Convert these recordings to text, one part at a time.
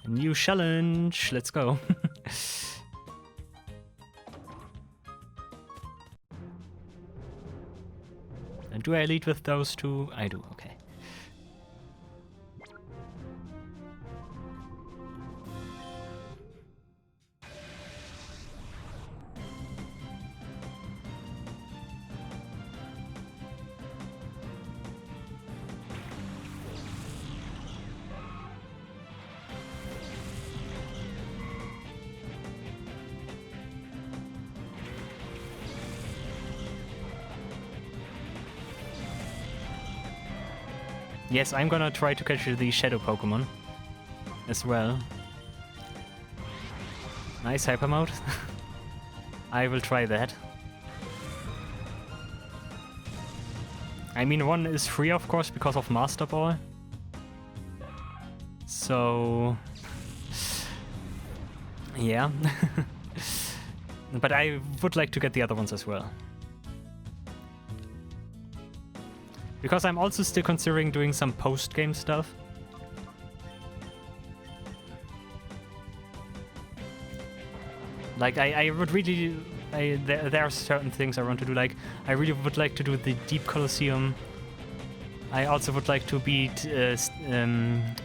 A new challenge. Let's go. And do I lead with those two? I do, okay. Yes, I'm gonna try to catch the shadow Pokemon as well. Nice hyper mode. I will try that. I mean, one is free, of course, because of Master Ball. So... yeah. But I would like to get the other ones as well. Because I'm also still considering doing some post-game stuff. Like, I would really... there are certain things I want to do, like, I really would like to do the Deep Colosseum. I also would like to beat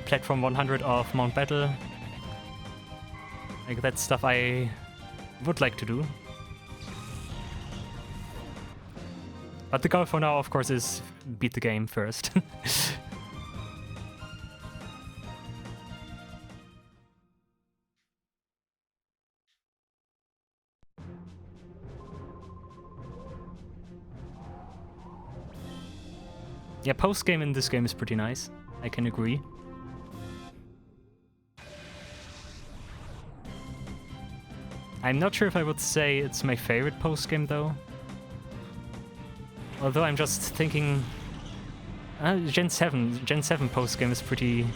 Platform 100 of Mount Battle. Like, that's stuff I would like to do. But the goal for now, of course, is beat the game first. Yeah, post-game in this game is pretty nice. I can agree. I'm not sure if I would say it's my favorite post-game, though. Although I'm just thinking, Gen 7 post-game is pretty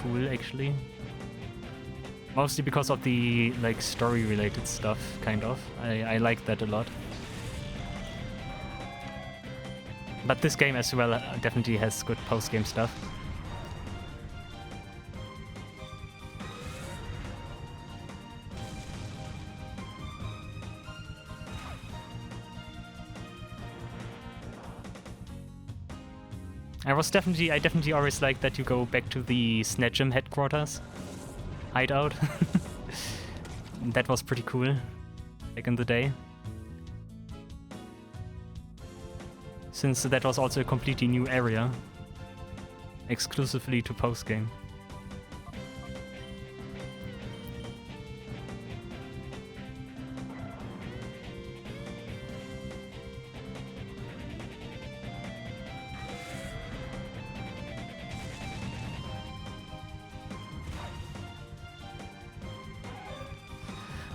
cool, actually. Mostly because of the like story-related stuff, kind of. I like that a lot. But this game as well definitely has good post-game stuff. I definitely always like that you go back to the Snedgem headquarters hideout. That was pretty cool back in the day. Since that was also a completely new area, exclusively to post-game.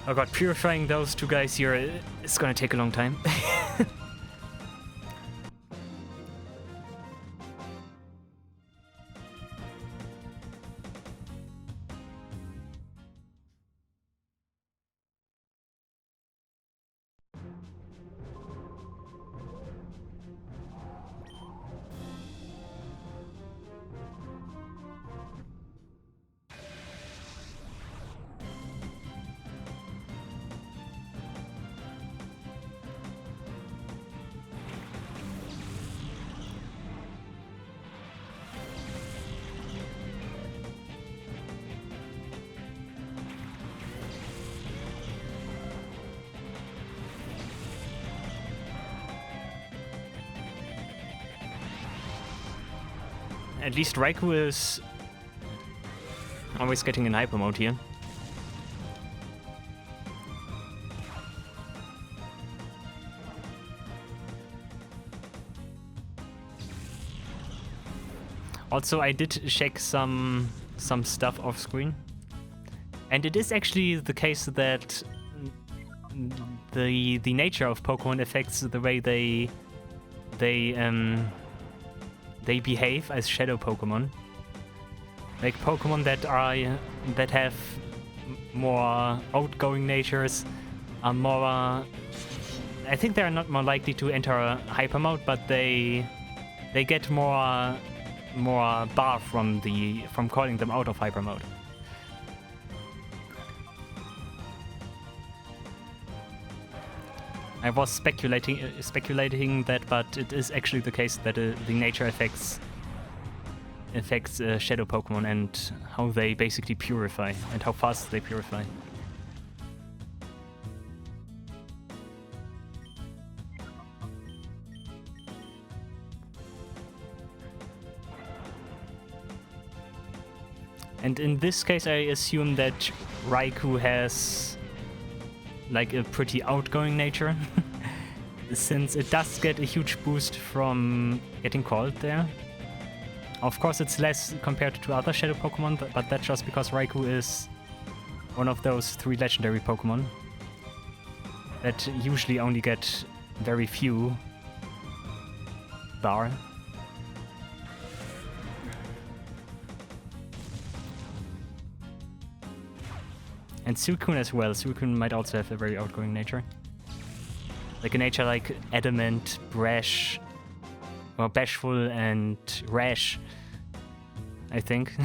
Oh god, purifying those two guys here is gonna take a long time. At least Raikou is always getting in hyper mode here. Also, I did check some stuff off screen, and it is actually the case that the nature of Pokemon affects the way they behave as shadow Pokemon. Like Pokemon that have more outgoing natures are more. I think they are not more likely to enter hyper mode, but they get more bar from calling them out of hyper mode. I was speculating that, but it is actually the case that the nature affects shadow Pokemon and how they basically purify and how fast they purify. And in this case, I assume that Raikou has like a pretty outgoing nature, since it does get a huge boost from getting called there. Of course, it's less compared to other Shadow Pokemon, but that's just because Raikou is one of those 3 legendary Pokemon that usually only get very few bar. And Suicune as well. Suicune might also have a very outgoing nature. Like a nature like Adamant, Brash, or Bashful and Rash, I think.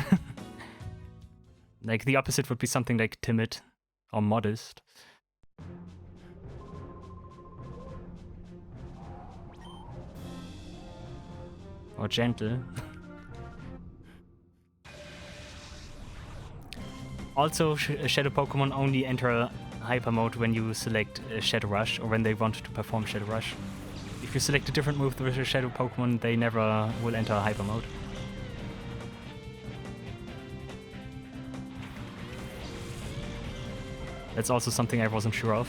Like the opposite would be something like Timid or Modest. Or Gentle. Also, Shadow Pokemon only enter Hyper Mode when you select Shadow Rush, or when they want to perform Shadow Rush. If you select a different move with a Shadow Pokemon, they never will enter Hyper Mode. That's also something I wasn't sure of.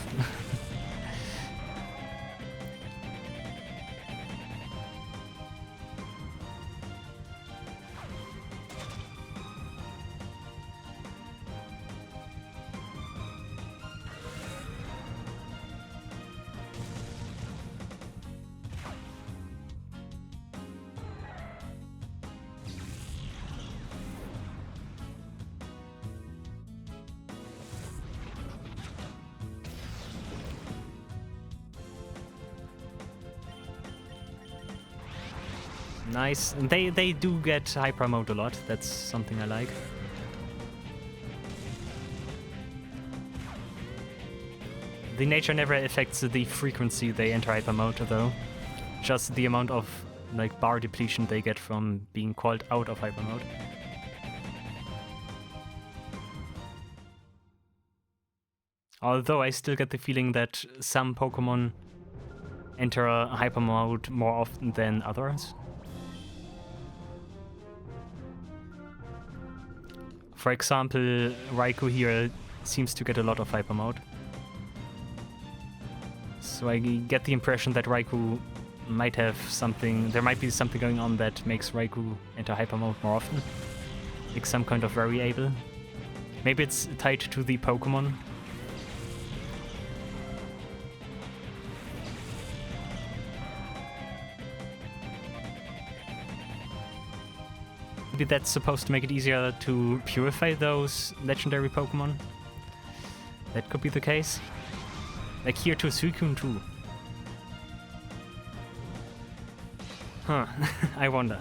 Nice. And they do get Hyper Mode a lot. That's something I like. The nature never affects the frequency they enter Hyper Mode, though. Just the amount of like bar depletion they get from being called out of Hyper Mode. Although I still get the feeling that some Pokemon enter a Hyper Mode more often than others. For example, Raikou here seems to get a lot of Hyper Mode. So I get the impression that Raikou might have something, there might be something going on that makes Raikou enter Hyper Mode more often. Like some kind of variable. Maybe it's tied to the Pokemon. Maybe that's supposed to make it easier to purify those legendary Pokemon. That could be the case. Like here to Suicune too. Huh, I wonder.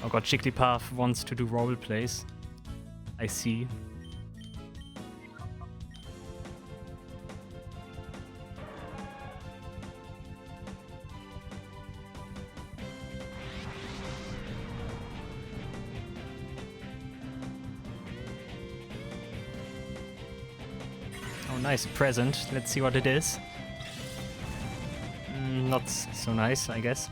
Oh god, Jigglypuff wants to do role plays. I see. Nice present. Let's see what it is. Not so nice, I guess.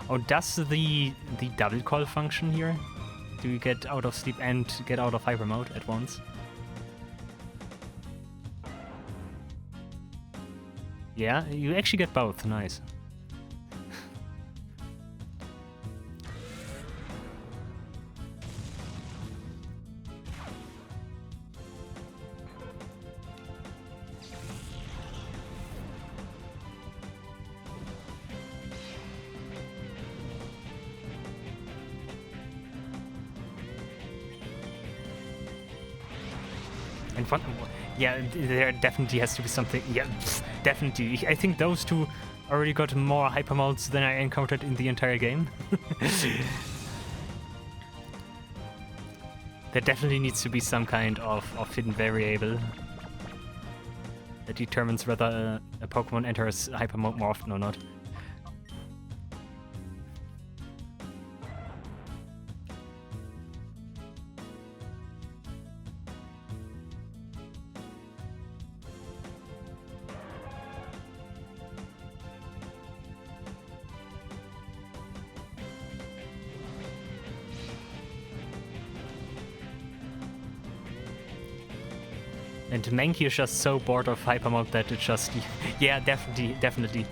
Oh, does the double call function here? Do you get out of sleep and get out of Hyper Mode at once? Yeah, you actually get both. Nice. Yeah, there definitely has to be something. Yeah, definitely. I think those two already got more Hyper Modes than I encountered in the entire game. There definitely needs to be some kind of hidden variable that determines whether a Pokemon enters Hyper Mode more often or not. And Mankey is just so bored of Hyper Mode that it just... Yeah, definitely.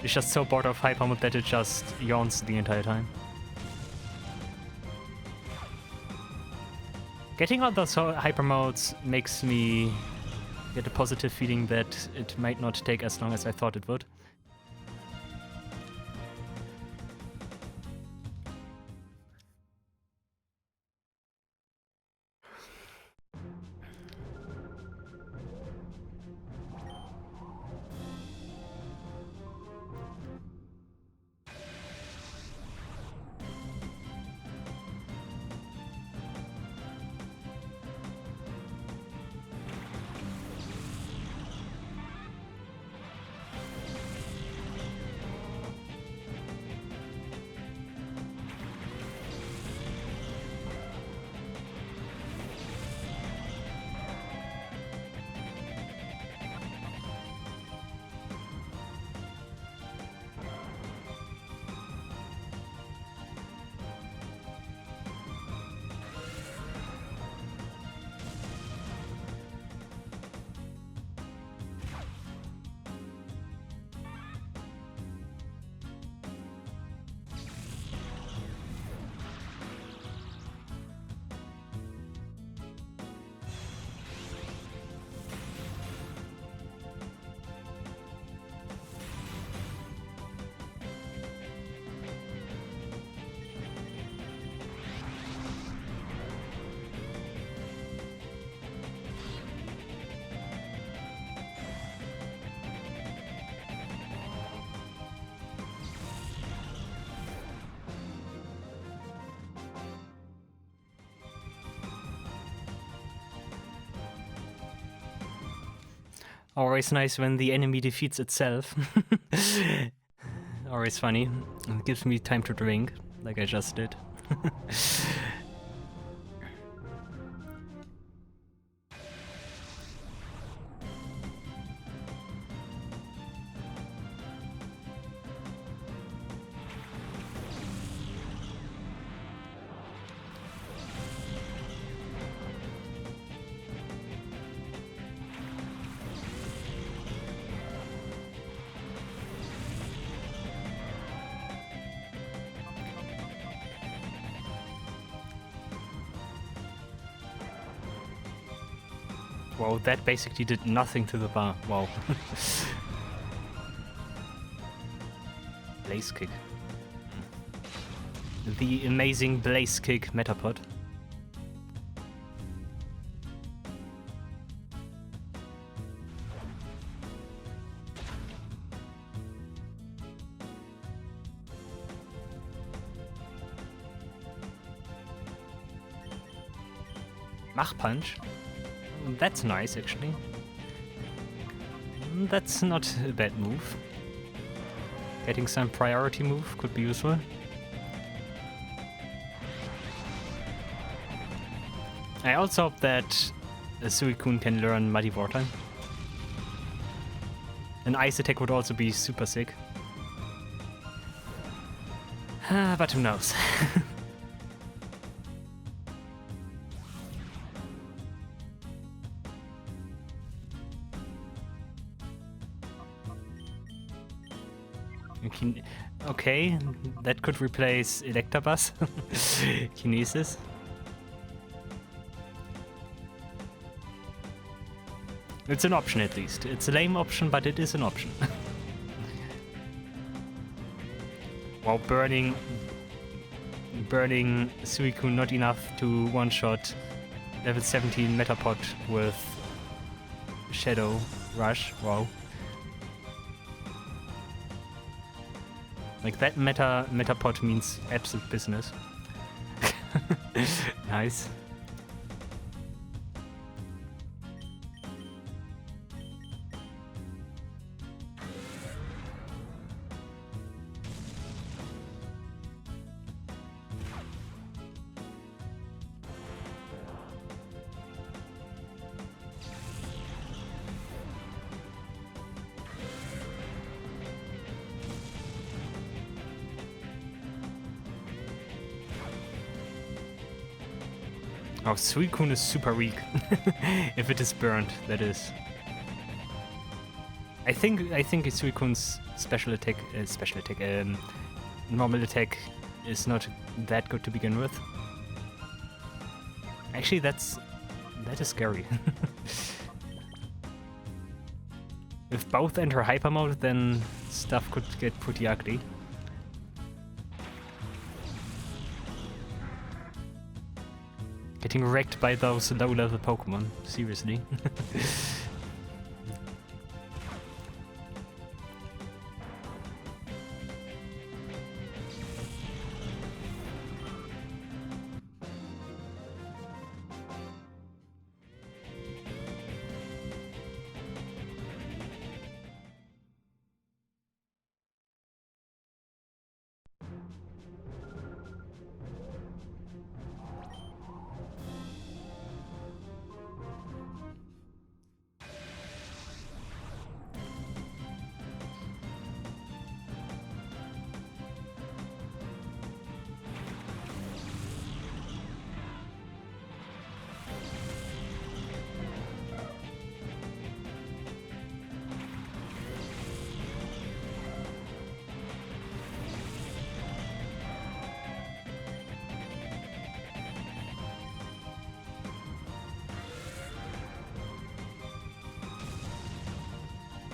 It's just so bored of Hyper Mode that it just yawns the entire time. Getting all those Hyper Modes makes me get a positive feeling that it might not take as long as I thought it would. Always nice when the enemy defeats itself. Always funny. It gives me time to drink, like I just did. Wow, that basically did nothing to the bar. Wow. Blaze Kick. The amazing Blaze Kick Metapod. Mach Punch. That's nice, actually. That's not a bad move. Getting some priority move could be useful. I also hope that Suicune can learn Muddy Water. An ice attack would also be super sick. But who knows? Okay, that could replace Electabuzz. Kinesis. It's an option at least. It's a lame option, but it is an option. Wow, burning Suicune not enough to one-shot level 17 Metapod with Shadow Rush. Wow. Like that Metapod means absolute business. Nice. Oh, Suicune is super weak. If it is burned, that is. I think Suicune's normal attack is not that good to begin with. Actually, that is scary. If both enter hyper mode, then stuff could get pretty ugly. Getting wrecked by those low-level Pokemon, seriously.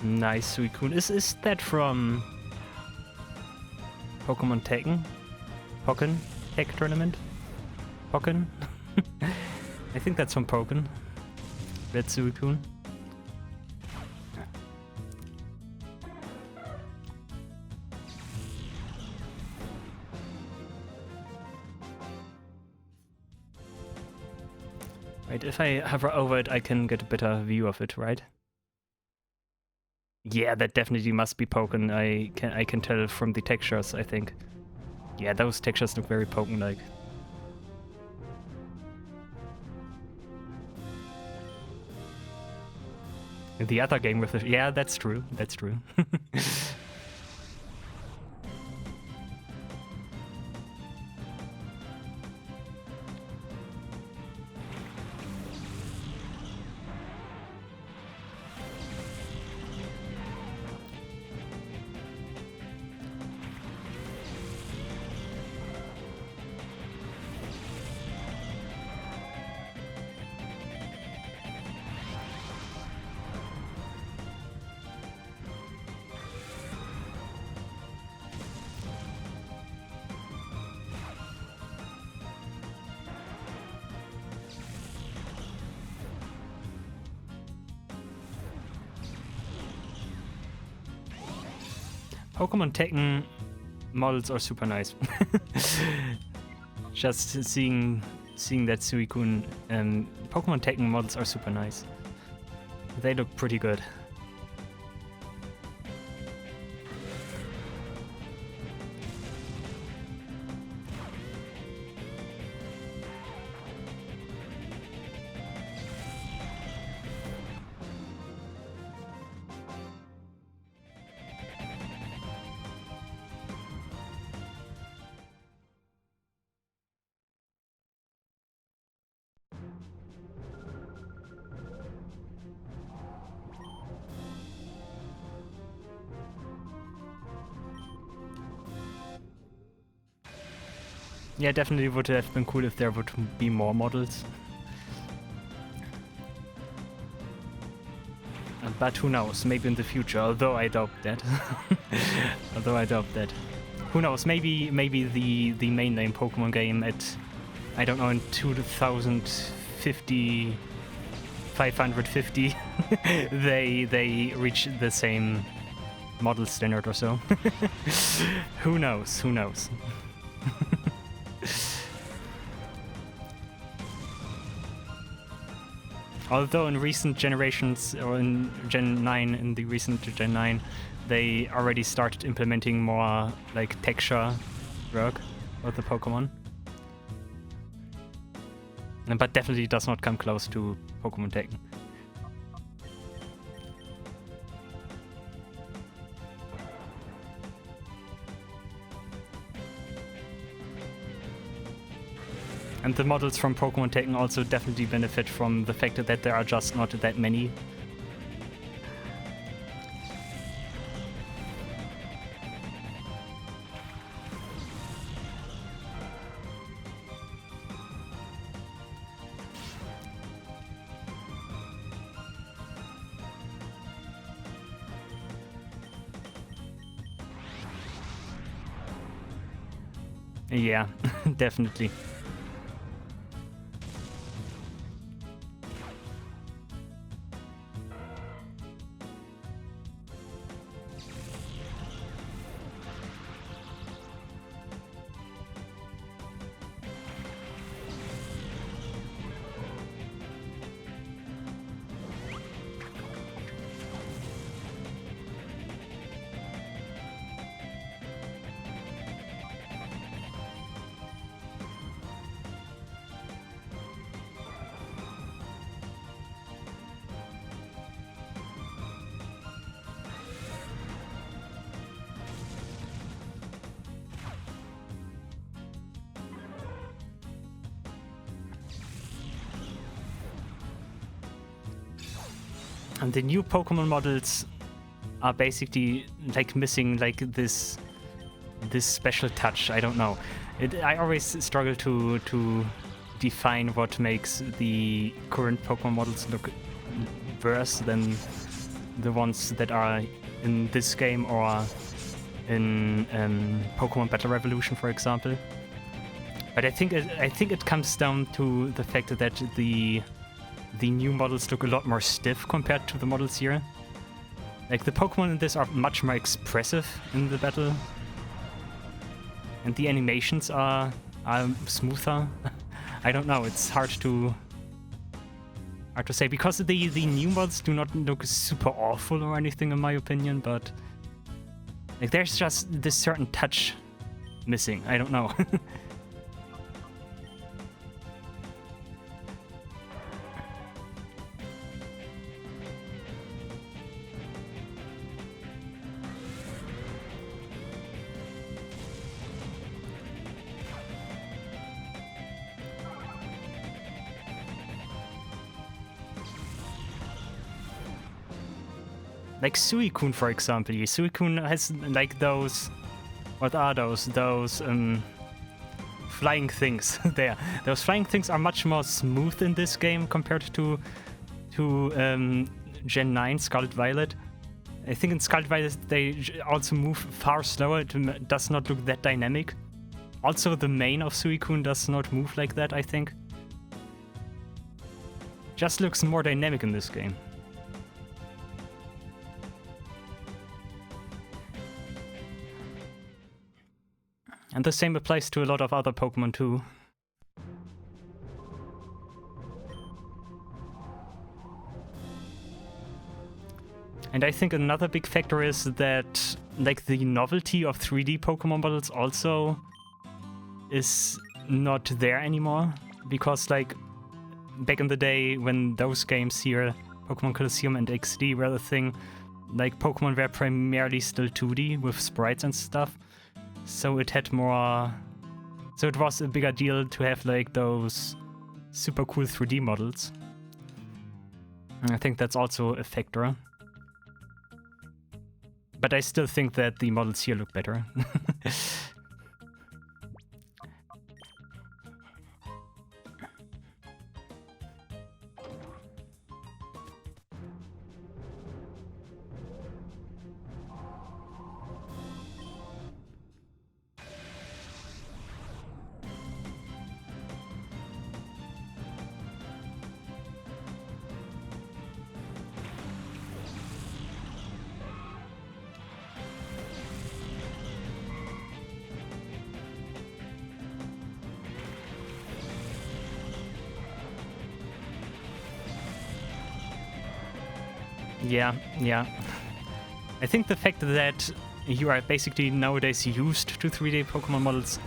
Nice, Suicune. Is that from Pokemon Tekken? Pokken? Tech Tournament? Pokken? I think that's from Pokken. Red Suicune. Right, if I hover over it, I can get a better view of it, right? Yeah, that definitely must be Pokken. I can tell from the textures, I think. Yeah, those textures look very Pokken-like. In the other game with the... Yeah, that's true. That's true. Pokemon Tekken models are super nice. Just seeing that Suicune Pokemon Tekken models are super nice. They look pretty good. Yeah, definitely would have been cool if there would be more models. But who knows, maybe in the future, although I doubt that. Who knows, maybe the mainline Pokemon game at, I don't know, in 2050, 550, they reach the same model standard or so. Who knows? Although in recent generations, or in Gen 9, in the recent Gen 9, they already started implementing more like texture work with the Pokemon. But definitely does not come close to Pokemon Tekken. And the models from Pokemon Taken also definitely benefit from the fact that there are just not that many. Yeah, definitely. And the new Pokemon models are basically like missing like this special touch. I don't know. I always struggle to define what makes the current Pokemon models look worse than the ones that are in this game or in Pokemon Battle Revolution, for example. But I think it comes down to the fact that the new models look a lot more stiff compared to the models here. Like, the Pokemon in this are much more expressive in the battle. And the animations are smoother. I don't know, it's hard to say, because the new models do not look super awful or anything in my opinion, but like, there's just this certain touch missing. I don't know. Like Suicune, for example. Suicune has like those... What are those? Those flying things there. Those flying things are much more smooth in this game compared to Gen 9 Scarlet Violet. I think in Scarlet Violet they also move far slower. It does not look that dynamic. Also, the mane of Suicune does not move like that, I think. Just looks more dynamic in this game. And the same applies to a lot of other Pokemon too. And I think another big factor is that like the novelty of 3D Pokemon models also is not there anymore. Because like back in the day when those games here, Pokémon Colosseum and XD were the thing, like Pokemon were primarily still 2D with sprites and stuff. So it had more... So it was a bigger deal to have like those super cool 3D models. And I think that's also a factor. But I still think that the models here look better. Yeah. I think the fact that you are basically nowadays used to 3D Pokemon models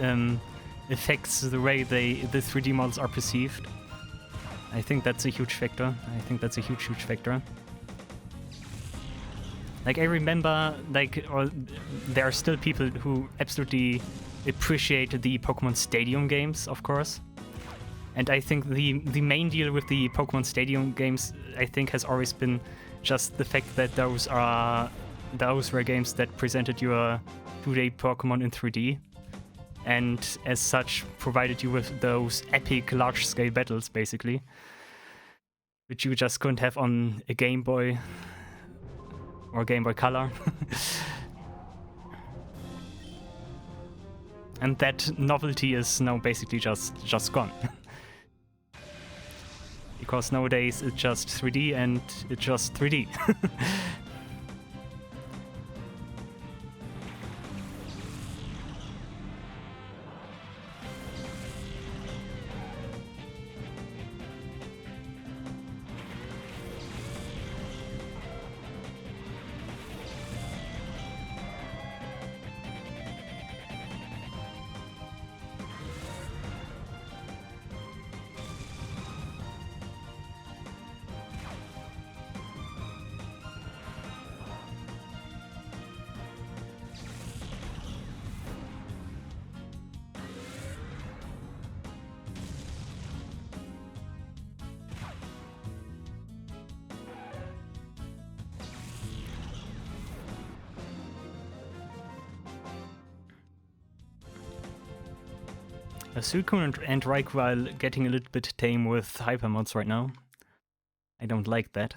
affects the way the 3D models are perceived. I think that's a huge factor. Huge factor. Like, I remember, like, there are still people who absolutely appreciate the Pokemon Stadium games, of course. And I think the main deal with the Pokemon Stadium games, I think, has always been just the fact that those were games that presented your 2D Pokemon in 3D, and as such provided you with those epic large-scale battles, basically, which you just couldn't have on a Game Boy or Game Boy Color. And that novelty is now basically just gone. Because nowadays it's just 3D and it's just 3D. Suicune and Raikou are getting a little bit tame with hyper mods right now. I don't like that.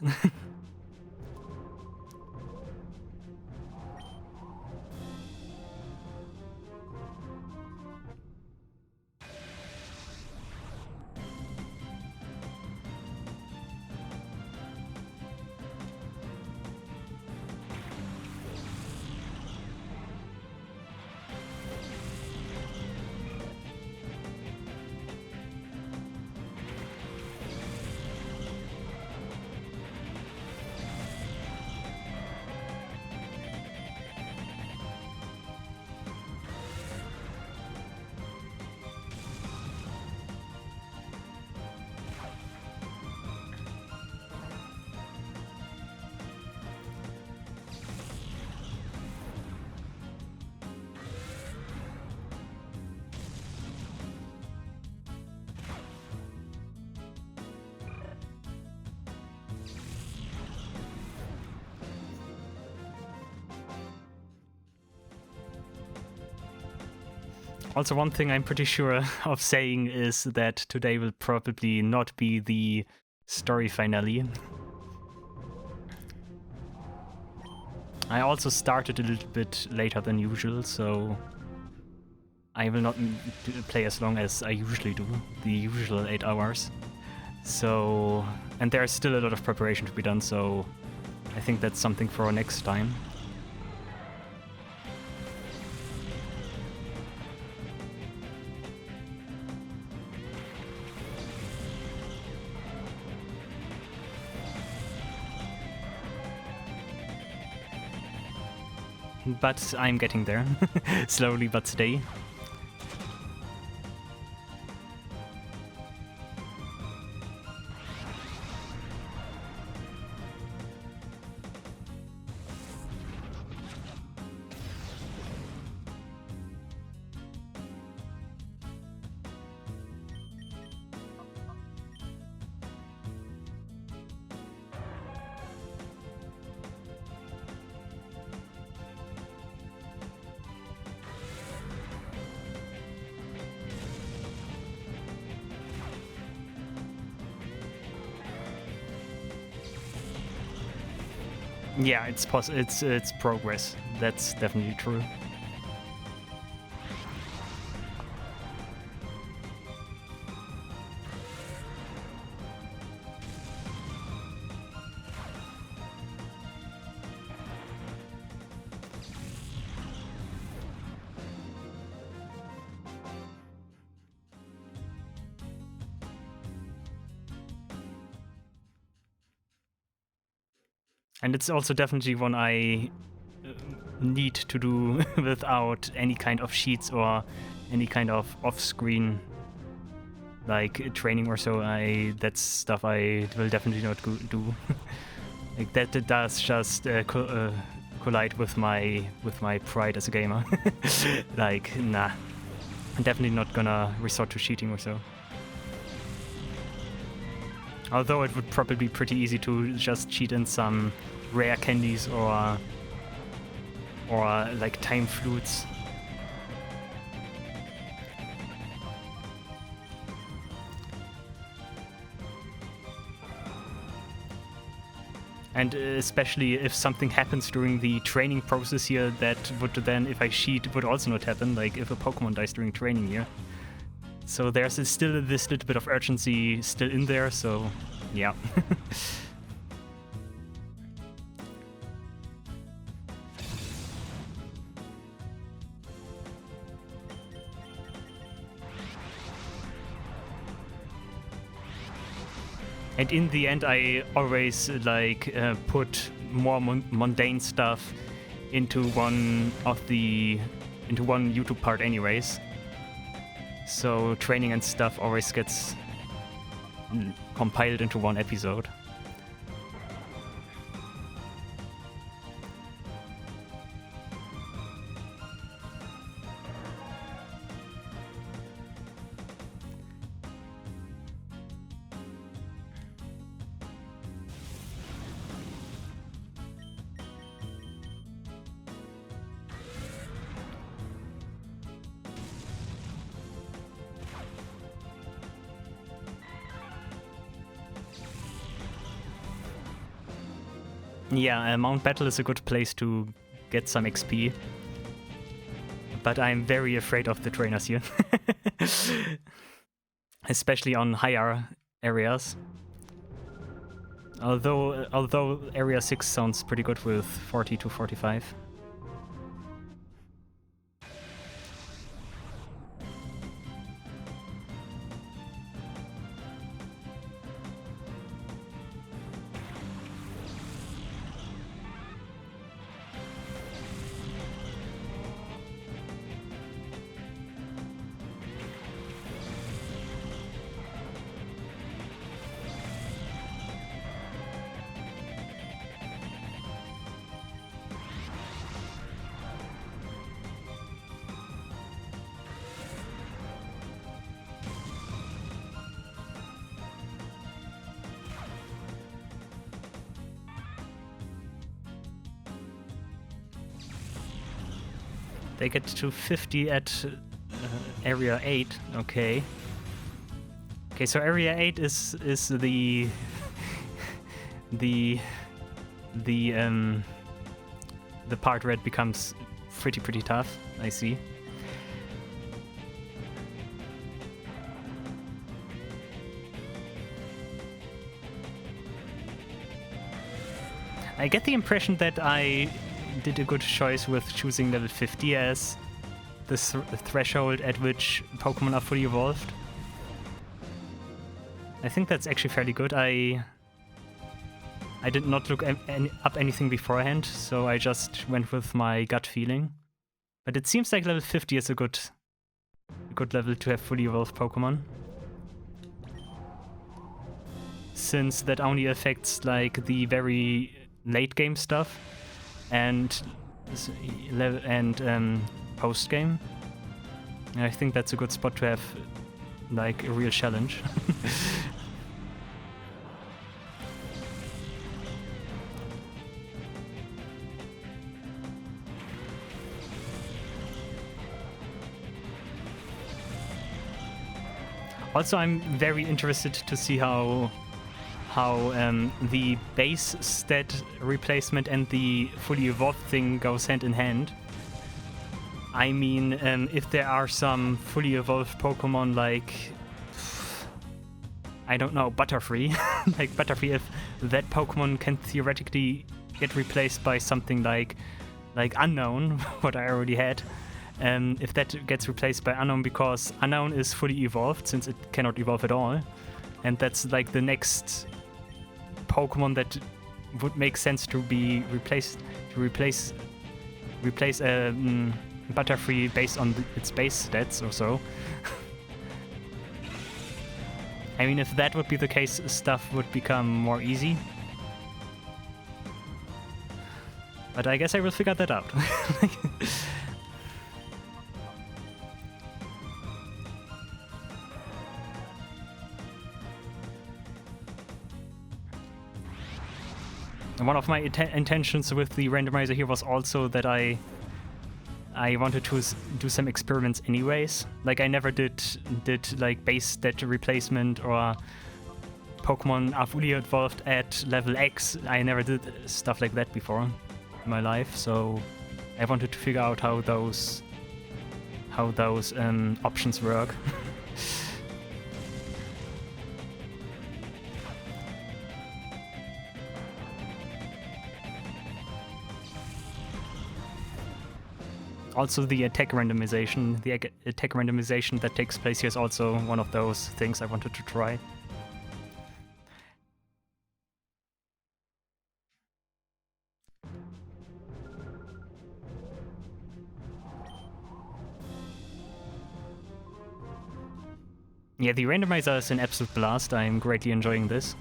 Also, one thing I'm pretty sure of saying is that today will probably not be the story finale. I also started a little bit later than usual, so I will not play as long as I usually do, the usual 8 hours. So, and there's still a lot of preparation to be done, so I think that's something for next time. But I'm getting there, slowly but steady. Yeah, it's progress. That's definitely true. And it's also definitely one I need to do without any kind of sheets or any kind of off-screen like training or so. That's stuff I will definitely not do. Like that does just collide with my pride as a gamer. Like, nah, I'm definitely not gonna resort to cheating or so. Although it would probably be pretty easy to just cheat in some rare candies or like time flutes. And especially if something happens during the training process here, that would then, if I cheat, would also not happen, like if a Pokemon dies during training here. So there's still this little bit of urgency still in there, so yeah. And in the end, I always like put more mundane stuff into one YouTube part, anyways. So training and stuff always gets compiled into one episode. Yeah, Mount Battle is a good place to get some XP. But I'm very afraid of the trainers here. Especially on higher areas. Although Area 6 sounds pretty good with 40 to 45. They get to 50 at Area 8. Okay. Okay, so Area 8 is the part where it becomes pretty tough. I see. I get the impression that I did a good choice with choosing level 50 as the threshold at which Pokemon are fully evolved. I think that's actually fairly good. I did not look up anything beforehand, so I just went with my gut feeling. But it seems like level 50 is a good level to have fully evolved Pokemon. Since that only affects like the very late game stuff and post game. And I think that's a good spot to have like a real challenge. Also, I'm very interested to see how the base stat replacement and the fully evolved thing goes hand in hand. I mean, if there are some fully evolved Pokemon like, I don't know, Butterfree, like Butterfree, if that Pokemon can theoretically get replaced by something like Unknown, what I already had, if that gets replaced by Unknown because Unknown is fully evolved since it cannot evolve at all, and that's like the next Pokemon that would make sense to be replaced, to replace Butterfree based on its base stats or so. I mean, if that would be the case, stuff would become more easy. But I guess I will figure that out. one of my intentions with the randomizer here was also that I wanted to do some experiments anyways. Like I never did like base stat replacement or Pokemon are fully evolved at level X. I never did stuff like that before in my life, so I wanted to figure out how those options work. Also, the attack randomization, that takes place here is also one of those things I wanted to try. Yeah, the randomizer is an absolute blast. I'm greatly enjoying this.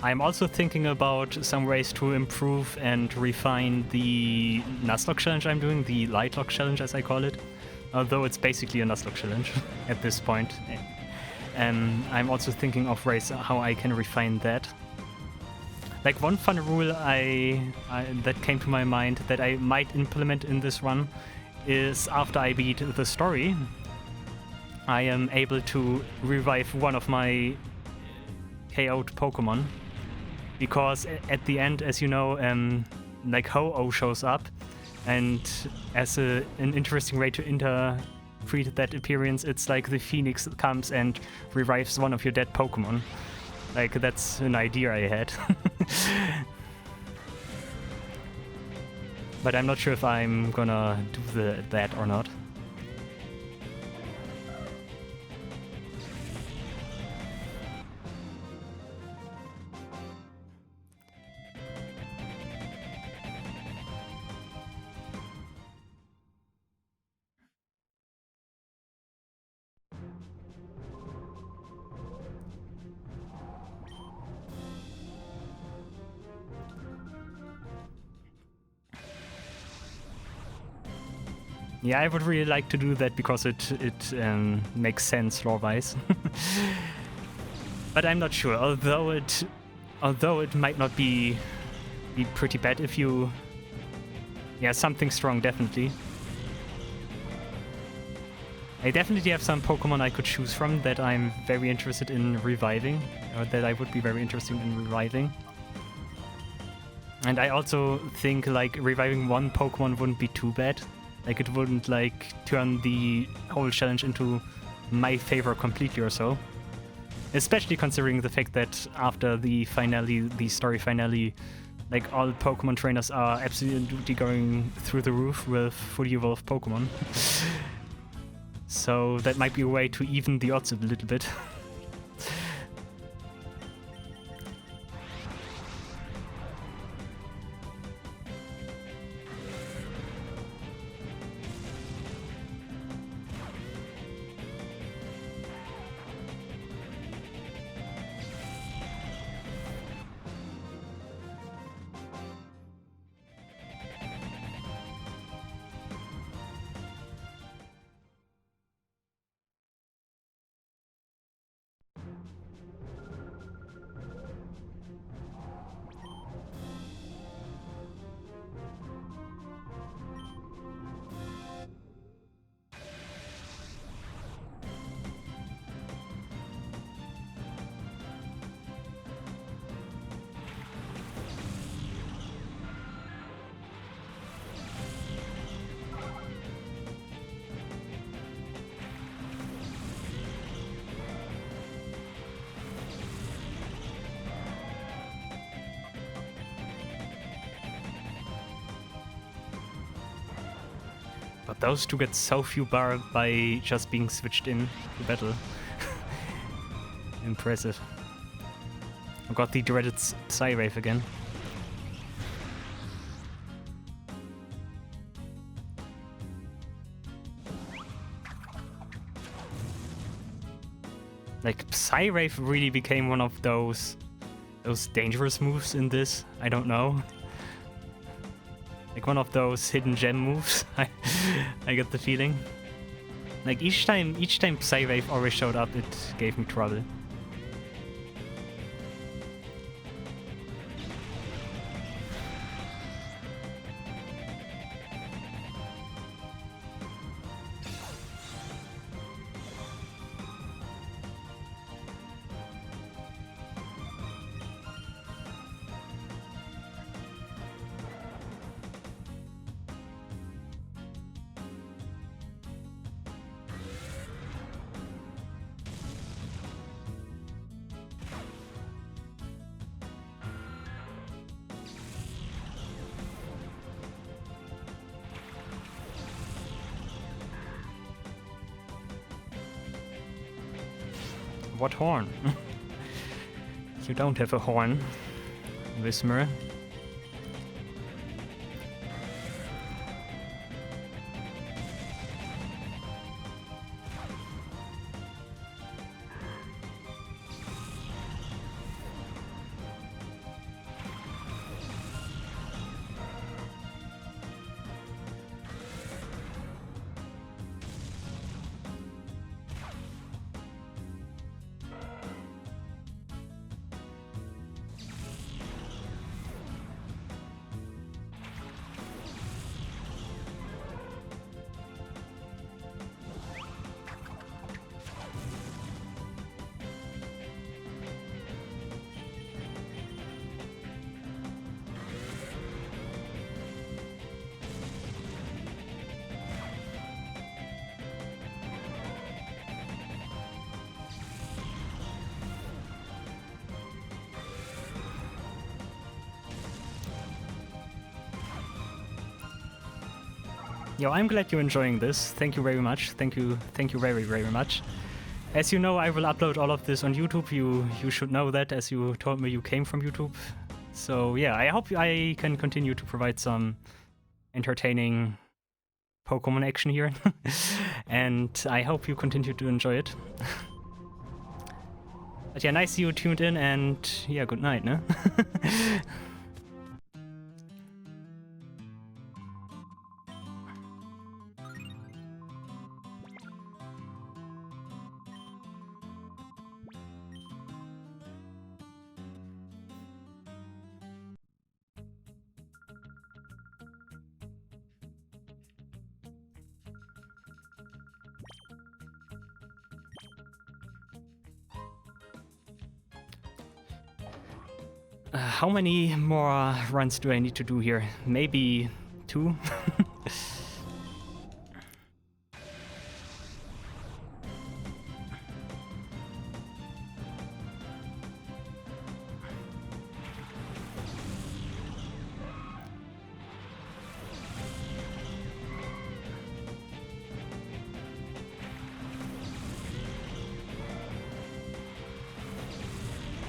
I'm also thinking about some ways to improve and refine the Nuzlocke challenge I'm doing, the Litelocke challenge as I call it, although it's basically a Nuzlocke challenge at this point. I'm also thinking of ways how I can refine that. Like one fun rule that came to my mind that I might implement in this run is after I beat the story, I am able to revive one of my KO'd Pokemon. Because at the end, as you know, like Ho-Oh shows up, and as an interesting way to interpret that appearance, it's like the Phoenix comes and revives one of your dead Pokemon. Like, that's an idea I had. But I'm not sure if I'm gonna do that or not. Yeah, I would really like to do that because it makes sense lore-wise. But I'm not sure. Although it might not be pretty bad if you, yeah, something strong definitely. I definitely have some Pokemon I could choose from that I'm very interested in reviving, or that I would be very interested in reviving. And I also think like reviving one Pokemon wouldn't be too bad. Like it wouldn't like turn the whole challenge into my favor completely or so. Especially considering the fact that after the story finale, like all Pokemon trainers are absolutely going through the roof with fully evolved Pokemon. So that might be a way to even the odds a little bit. But those two get so few bar by just being switched in to battle. Impressive. I got the dreaded Psywave again. Like, Psywave really became one of those dangerous moves in this. I don't know. Like one of those hidden gem moves. I get the feeling. Like each time Psywave always showed up, it gave me trouble. What horn? You don't have a horn, Whismer. Yo, I'm glad you're enjoying this. Thank you very much. Thank you very, very much. As you know, I will upload all of this on YouTube. You should know that, as you told me you came from YouTube. So yeah, I hope I can continue to provide some entertaining Pokemon action here. And I hope you continue to enjoy it. But yeah, nice you tuned in, and yeah, good night, no? How many more runs do I need to do here? Maybe 2?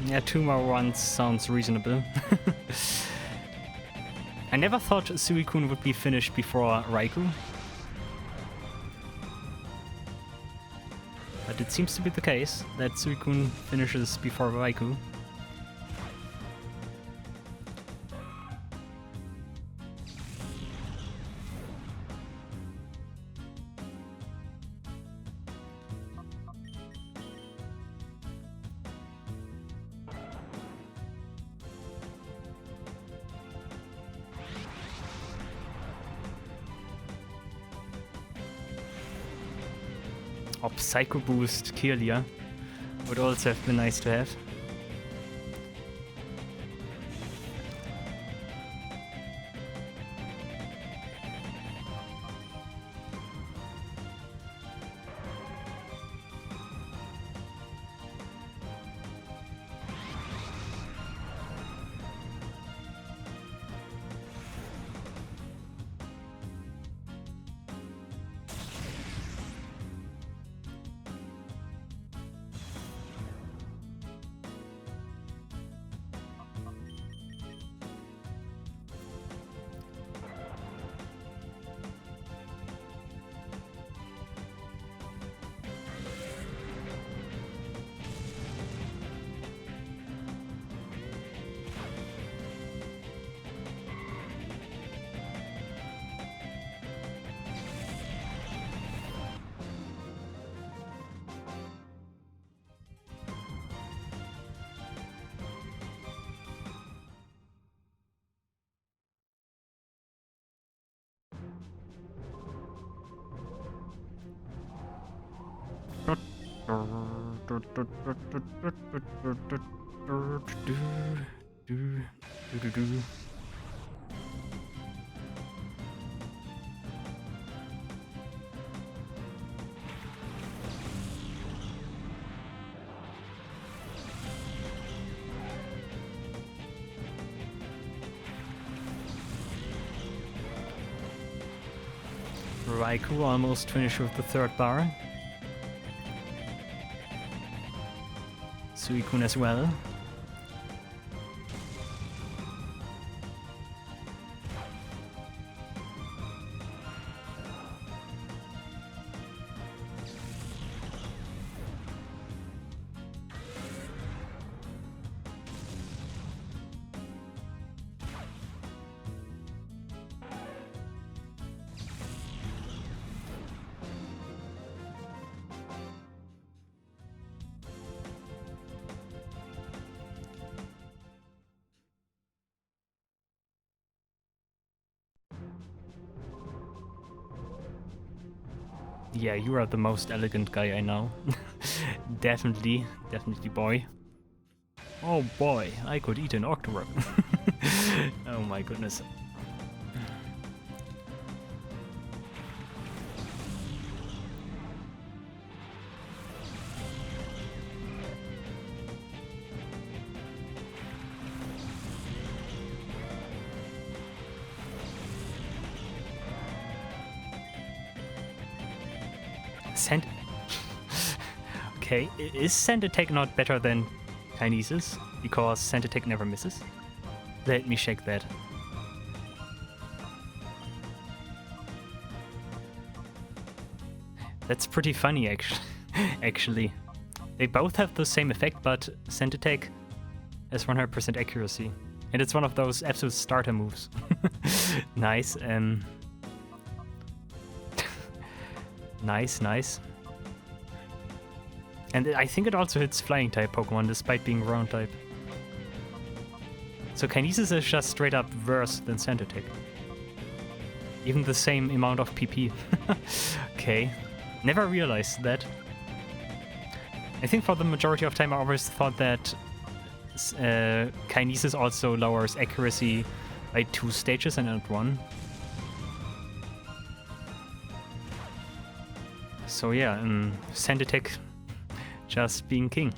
Yeah, 2 more runs sounds reasonable. I never thought Suicune would be finished before Raikou. But it seems to be the case that Suicune finishes before Raikou. Oh, Psycho Boost Kirlia would also have been nice to have. Raikou almost finished with the third bar. Suicune as well. Yeah, you are the most elegant guy I know. Definitely, boy. Oh boy, I could eat an Octorok. Oh my goodness. Okay, is Sand Attack not better than Kinesis? Because Sand Attack never misses? Let me check that. That's pretty funny, actually. They both have the same effect, but Sand Attack has 100% accuracy. And it's one of those absolute starter moves. Nice, Nice. And I think it also hits flying type Pokemon despite being ground type. So Kinesis is just straight up worse than Sand Attack. Even the same amount of PP. Okay. Never realized that. I think for the majority of time I always thought that Kinesis also lowers accuracy by 2 stages and not 1. So yeah, Sand Attack just being king.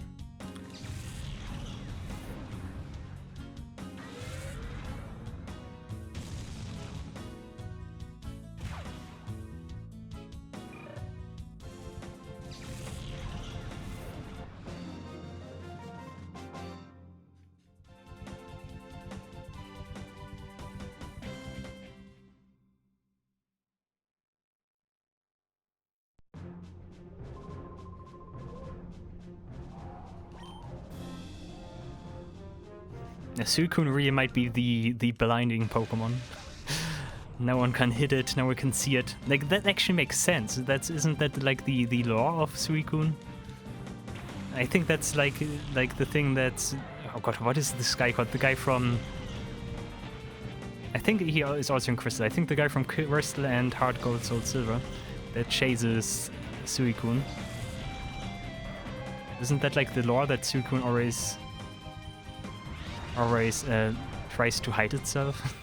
Suicune really might be the blinding Pokemon. No one can hit it, no one can see it. Like, that actually makes sense. Isn't that like the lore of Suicune? I think that's like the thing that's... Oh god, what is this guy called? The guy from... I think he is also in Crystal. I think the guy from Crystal and Heart Gold Soul Silver that chases Suicune. Isn't that like the lore that Suicune always tries to hide itself?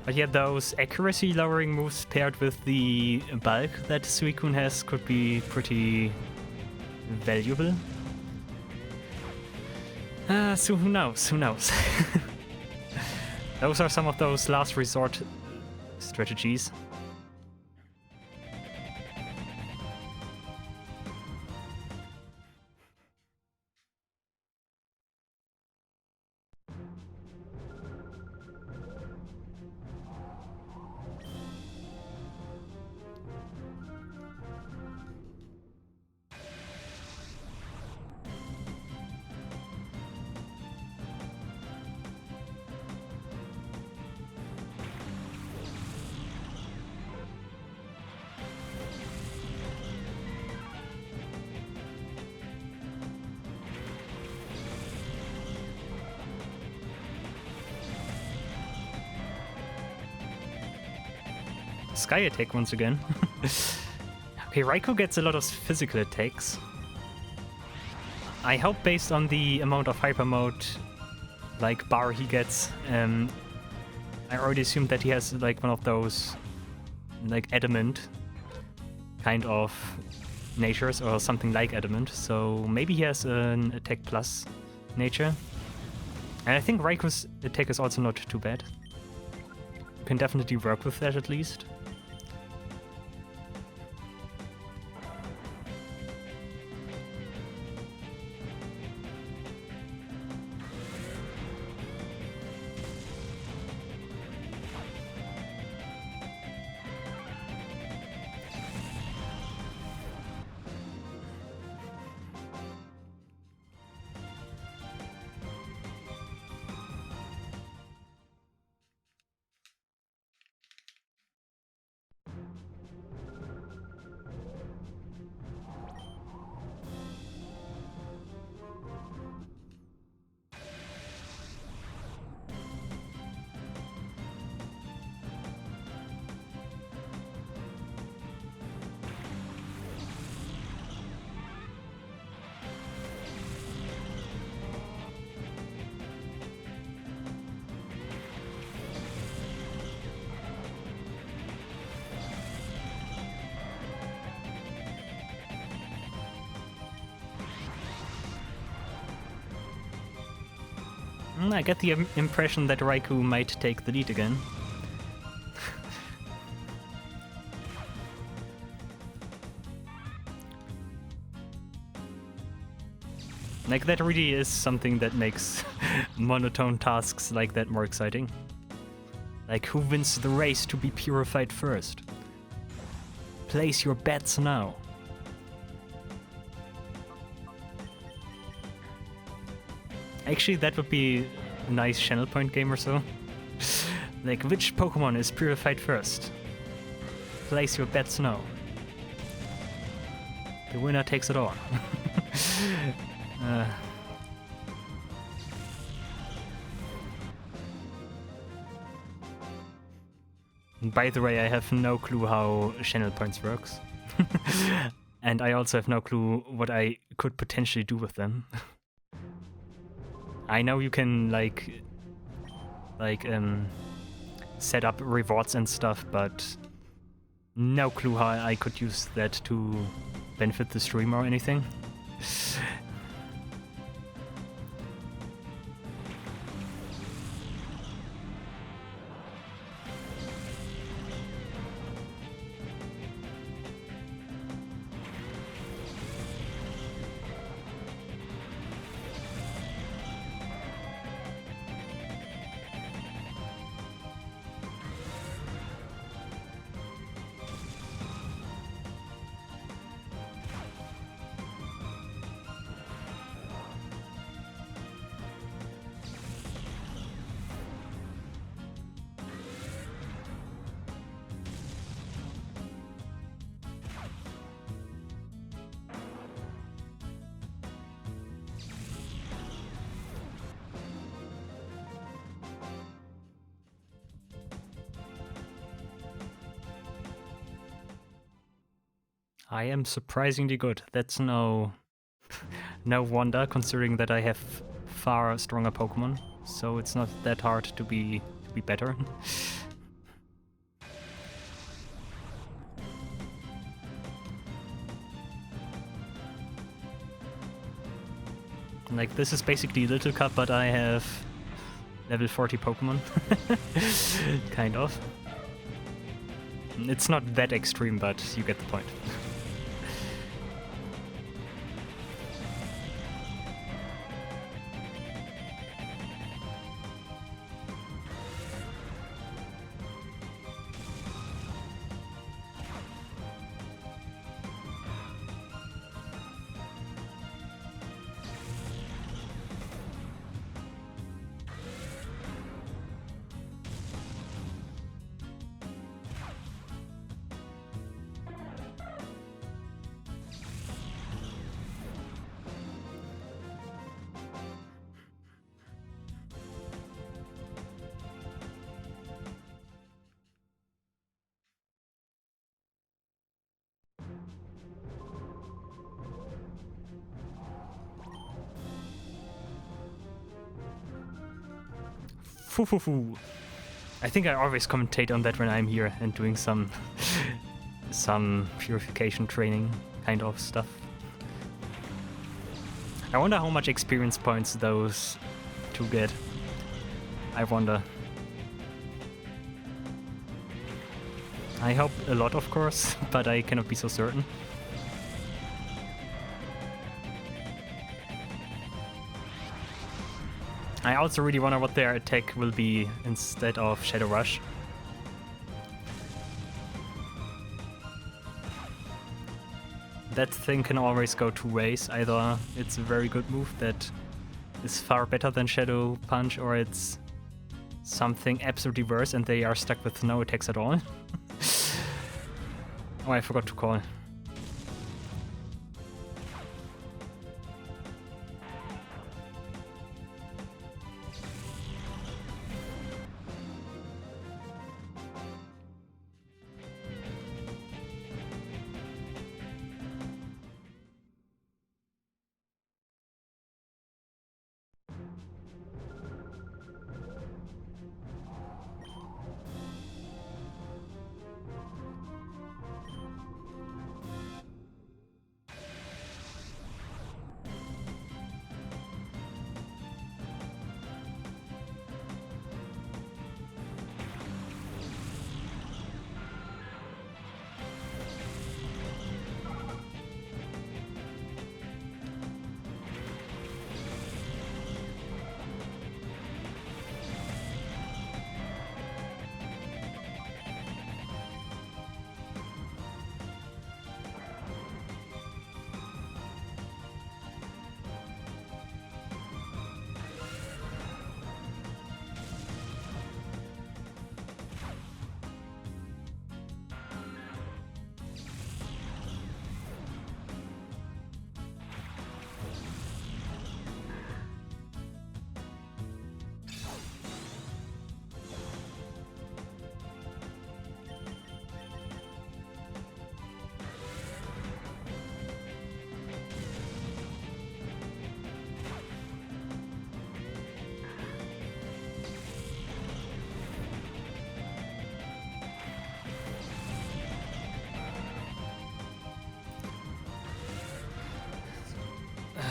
But yeah, those accuracy lowering moves paired with the bulk that Suicune has could be pretty valuable. So who knows? Those are some of those last resort strategies. Sky attack once again. Okay, Raikou gets a lot of physical attacks. I hope based on the amount of hyper mode like bar he gets, I already assumed that he has like one of those like adamant kind of natures or something like adamant, so maybe he has an attack plus nature. And I think Raikou's attack is also not too bad. You can definitely work with that at least. I get the impression that Raikou might take the lead again. Like, that really is something that makes monotone tasks like that more exciting. Like, who wins the race to be purified first? Place your bets now. Actually, that would be a nice channel point game or so. Like, which Pokemon is purified first? Place your bets now. The winner takes it all. By the way, I have no clue how channel points works. And I also have no clue what I could potentially do with them. I know you can set up rewards and stuff, but no clue how I could use that to benefit the stream or anything. I am surprisingly good. That's no wonder, considering that I have far stronger Pokemon. So it's not that hard to be better. Like, this is basically Litelocke, but I have level 40 Pokemon. Kind of. It's not that extreme, but you get the point. Fufufu. I think I always commentate on that when I'm here and doing some purification training kind of stuff. I wonder how much experience points those two get. I wonder. I hope a lot, of course, but I cannot be so certain. I also really wonder what their attack will be instead of Shadow Rush. That thing can always go two ways. Either it's a very good move that is far better than Shadow Punch, or it's something absolutely worse and they are stuck with no attacks at all. Oh, I forgot to call.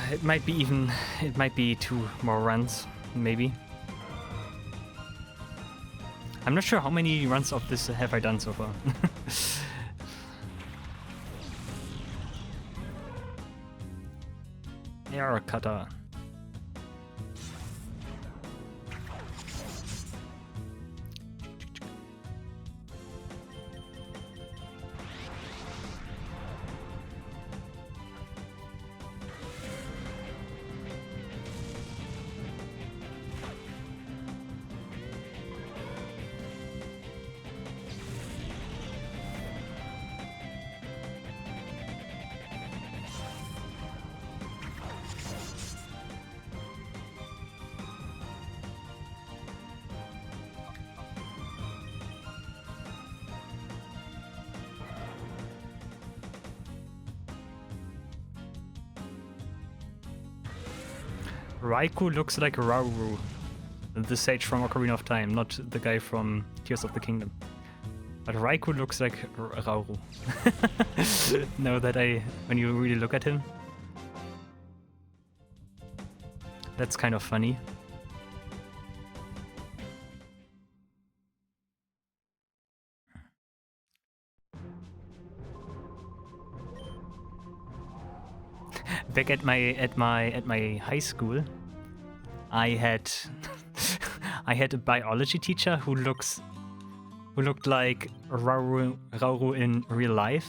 It might be 2 more runs, maybe. I'm not sure how many runs of this have I done so far. Air cutter. Raikou looks like Rauru, the sage from Ocarina of Time, not the guy from Tears of the Kingdom. But Raikou looks like Rauru. Know that when you really look at him. That's kind of funny. Back at my high school, I had a biology teacher who looked like Rauru in real life.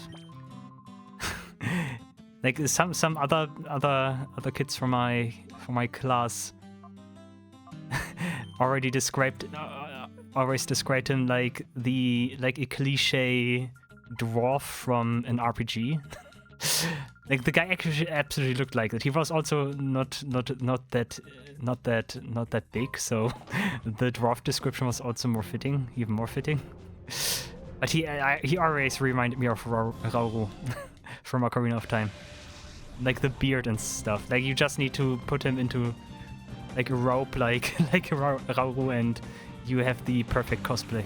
Like some other kids from my class always described him like a cliche dwarf from an RPG. Like the guy actually absolutely looked like it. He was also not that big, so the dwarf description was also even more fitting. But he always reminded me of Rauru from Ocarina of Time, like the beard and stuff. Like you just need to put him into like a rope, like Rauru, and you have the perfect cosplay.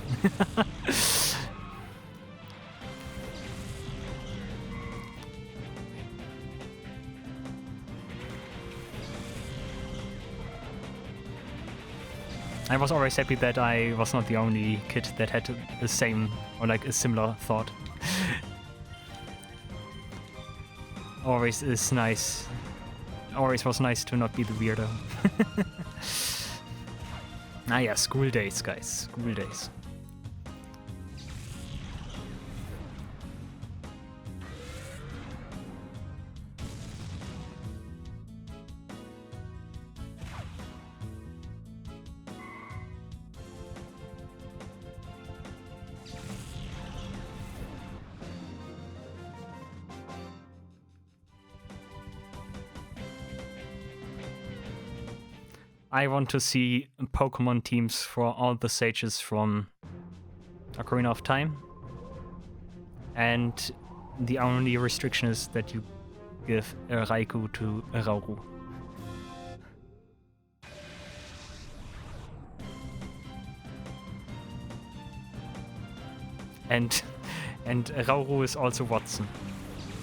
I was always happy that I was not the only kid that had the same or like a similar thought. Always is nice. Always was nice to not be the weirdo. Ah yeah, school days, guys. School days. I want to see Pokemon teams for all the stages from Ocarina of Time. And the only restriction is that you give a Raikou to a Rauru. And Rauru is also Watson.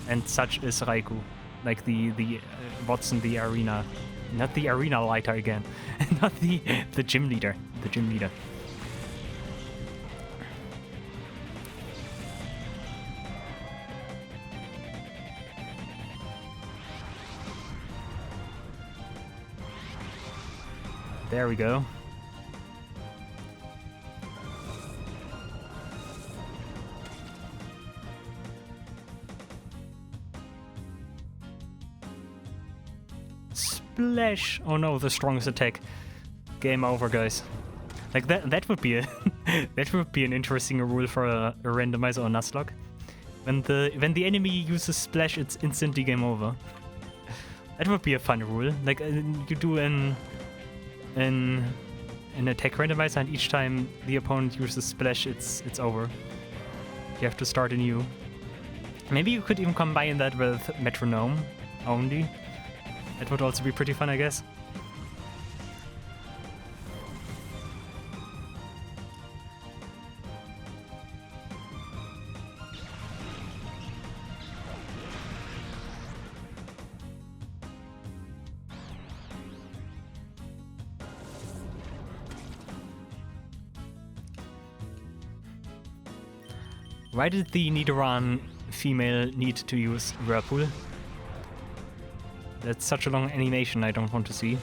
And such is Raikou. Like the Watson, the arena. Not the arena lighter again. Not the gym leader. The gym leader. There we go. Splash! Oh no, the strongest attack. Game over, guys. Like that would be a that would be an interesting rule for a randomizer or Nuzlocke. When the enemy uses splash, it's instantly game over. That would be a fun rule. Like you do an attack randomizer, and each time the opponent uses splash, it's over. You have to start anew. Maybe you could even combine that with metronome only. That would also be pretty fun, I guess. Why did the Nidoran female need to use Whirlpool? That's such a long animation I don't want to see.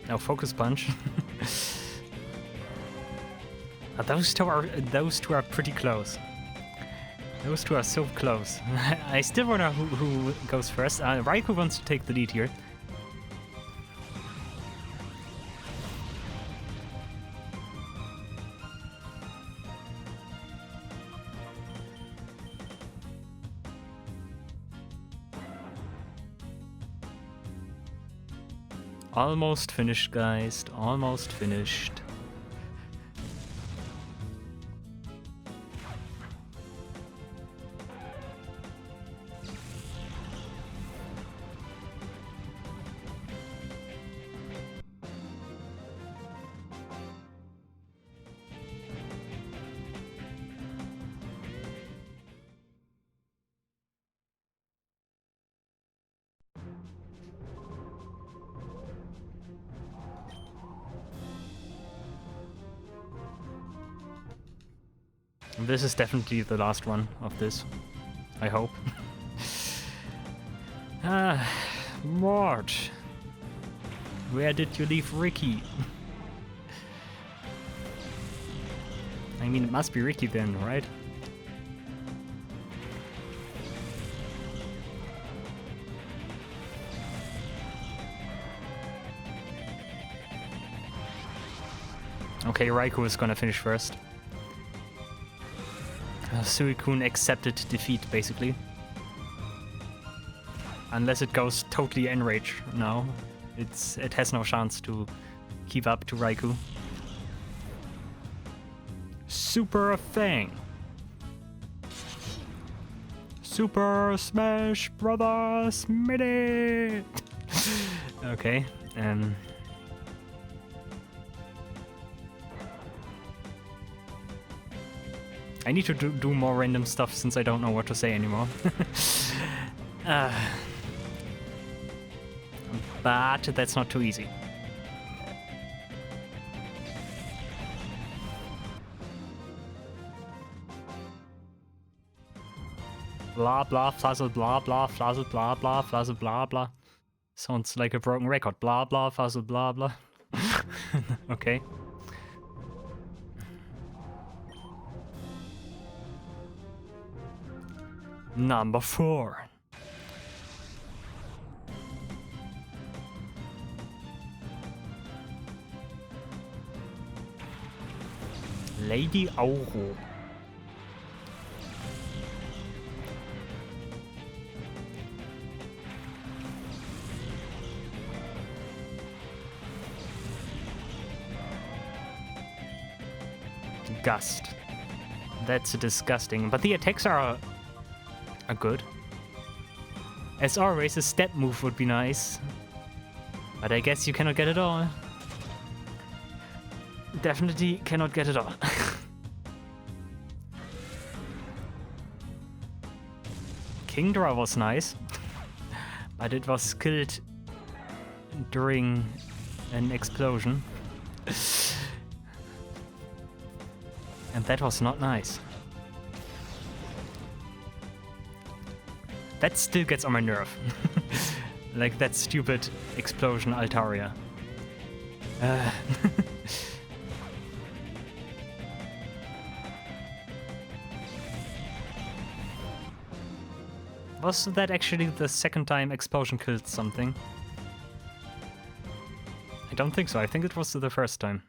Now focus punch. Those two are pretty close. Those two are so close. I still wonder who goes first. Raikou wants to take the lead here. Almost finished, guys. Almost finished. This is definitely the last one of this, I hope. Ah, Mort. Where did you leave Ricky? I mean, it must be Ricky then, right? Okay, Raikou is gonna finish first. Suicune accepted defeat, basically. Unless it goes totally enrage now. It has no chance to keep up to Raikou. Super Fang. Super Smash Brothers Mini. Okay. I need to do more random stuff since I don't know what to say anymore. But that's not too easy. Blah blah fuzzle blah blah fuzzle blah blah fuzzle blah blah. Sounds like a broken record. Blah blah fuzzle blah blah. Okay. Number 4. Lady Auro. Gust. That's disgusting, but the attacks are good. As always, a step move would be nice, but I guess you cannot get it all. Definitely cannot get it all. Kingdra was nice, but it was killed during an explosion. And that was not nice. That still gets on my nerve. Like that stupid explosion Altaria. Was that actually the second time explosion killed something? I don't think so. I think it was the first time.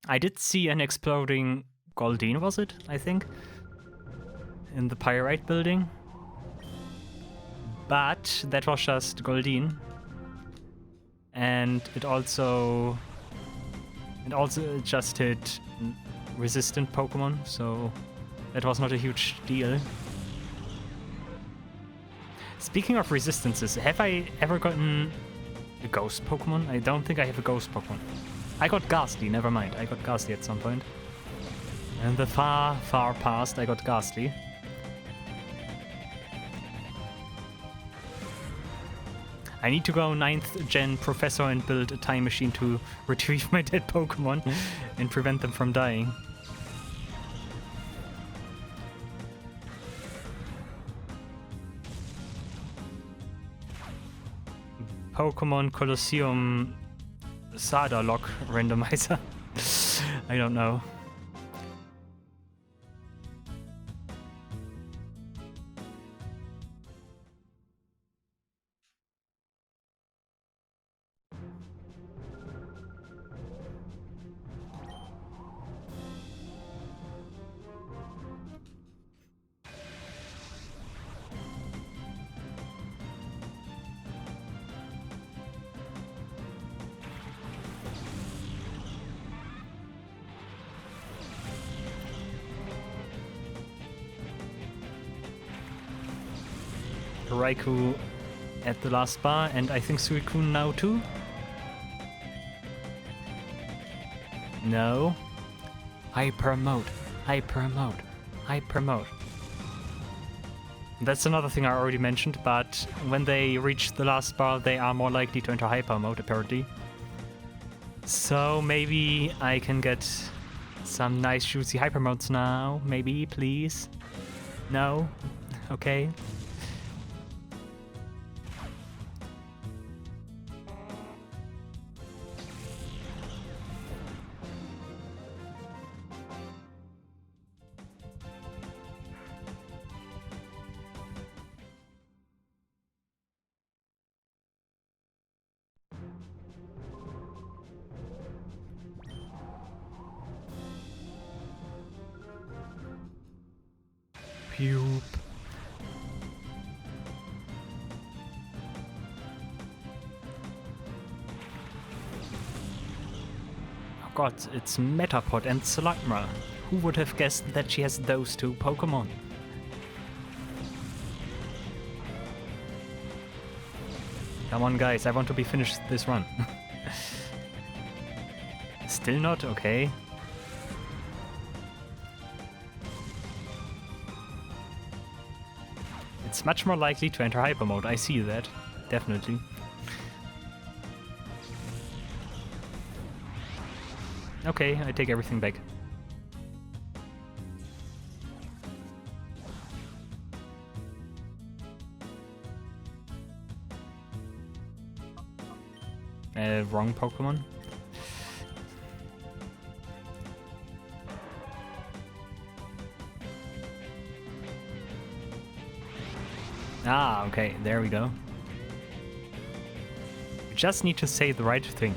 I did see an exploding Goldeen, was it? I think? In the Pyrite building. But that was just Goldeen. And it also just hit resistant Pokemon, so that was not a huge deal. Speaking of resistances, have I ever gotten a ghost Pokemon? I don't think I have a ghost Pokemon. I got Ghastly, never mind. I got Ghastly at some point. In the far, far past, I got Ghastly. I need to go 9th gen Professor and build a time machine to retrieve my dead Pokemon and prevent them from dying. Pokémon Colosseum Sadalok randomizer. I don't know. Raikou at the last bar, and I think Suicune now too? No. Hyper mode, hyper mode, hyper mode. That's another thing I already mentioned, but when they reach the last bar, they are more likely to enter hyper mode, apparently. So maybe I can get some nice juicy hyper modes now, maybe, please? No? Okay. Phew. Oh god, it's Metapod and Slugma. Who would have guessed that she has those two Pokemon? Come on guys, I want to be finished this run. Still not? Okay. It's much more likely to enter Hyper Mode, I see that. Definitely. Okay, I take everything back. Wrong Pokemon. Ah, okay, there we go. You just need to say the right thing.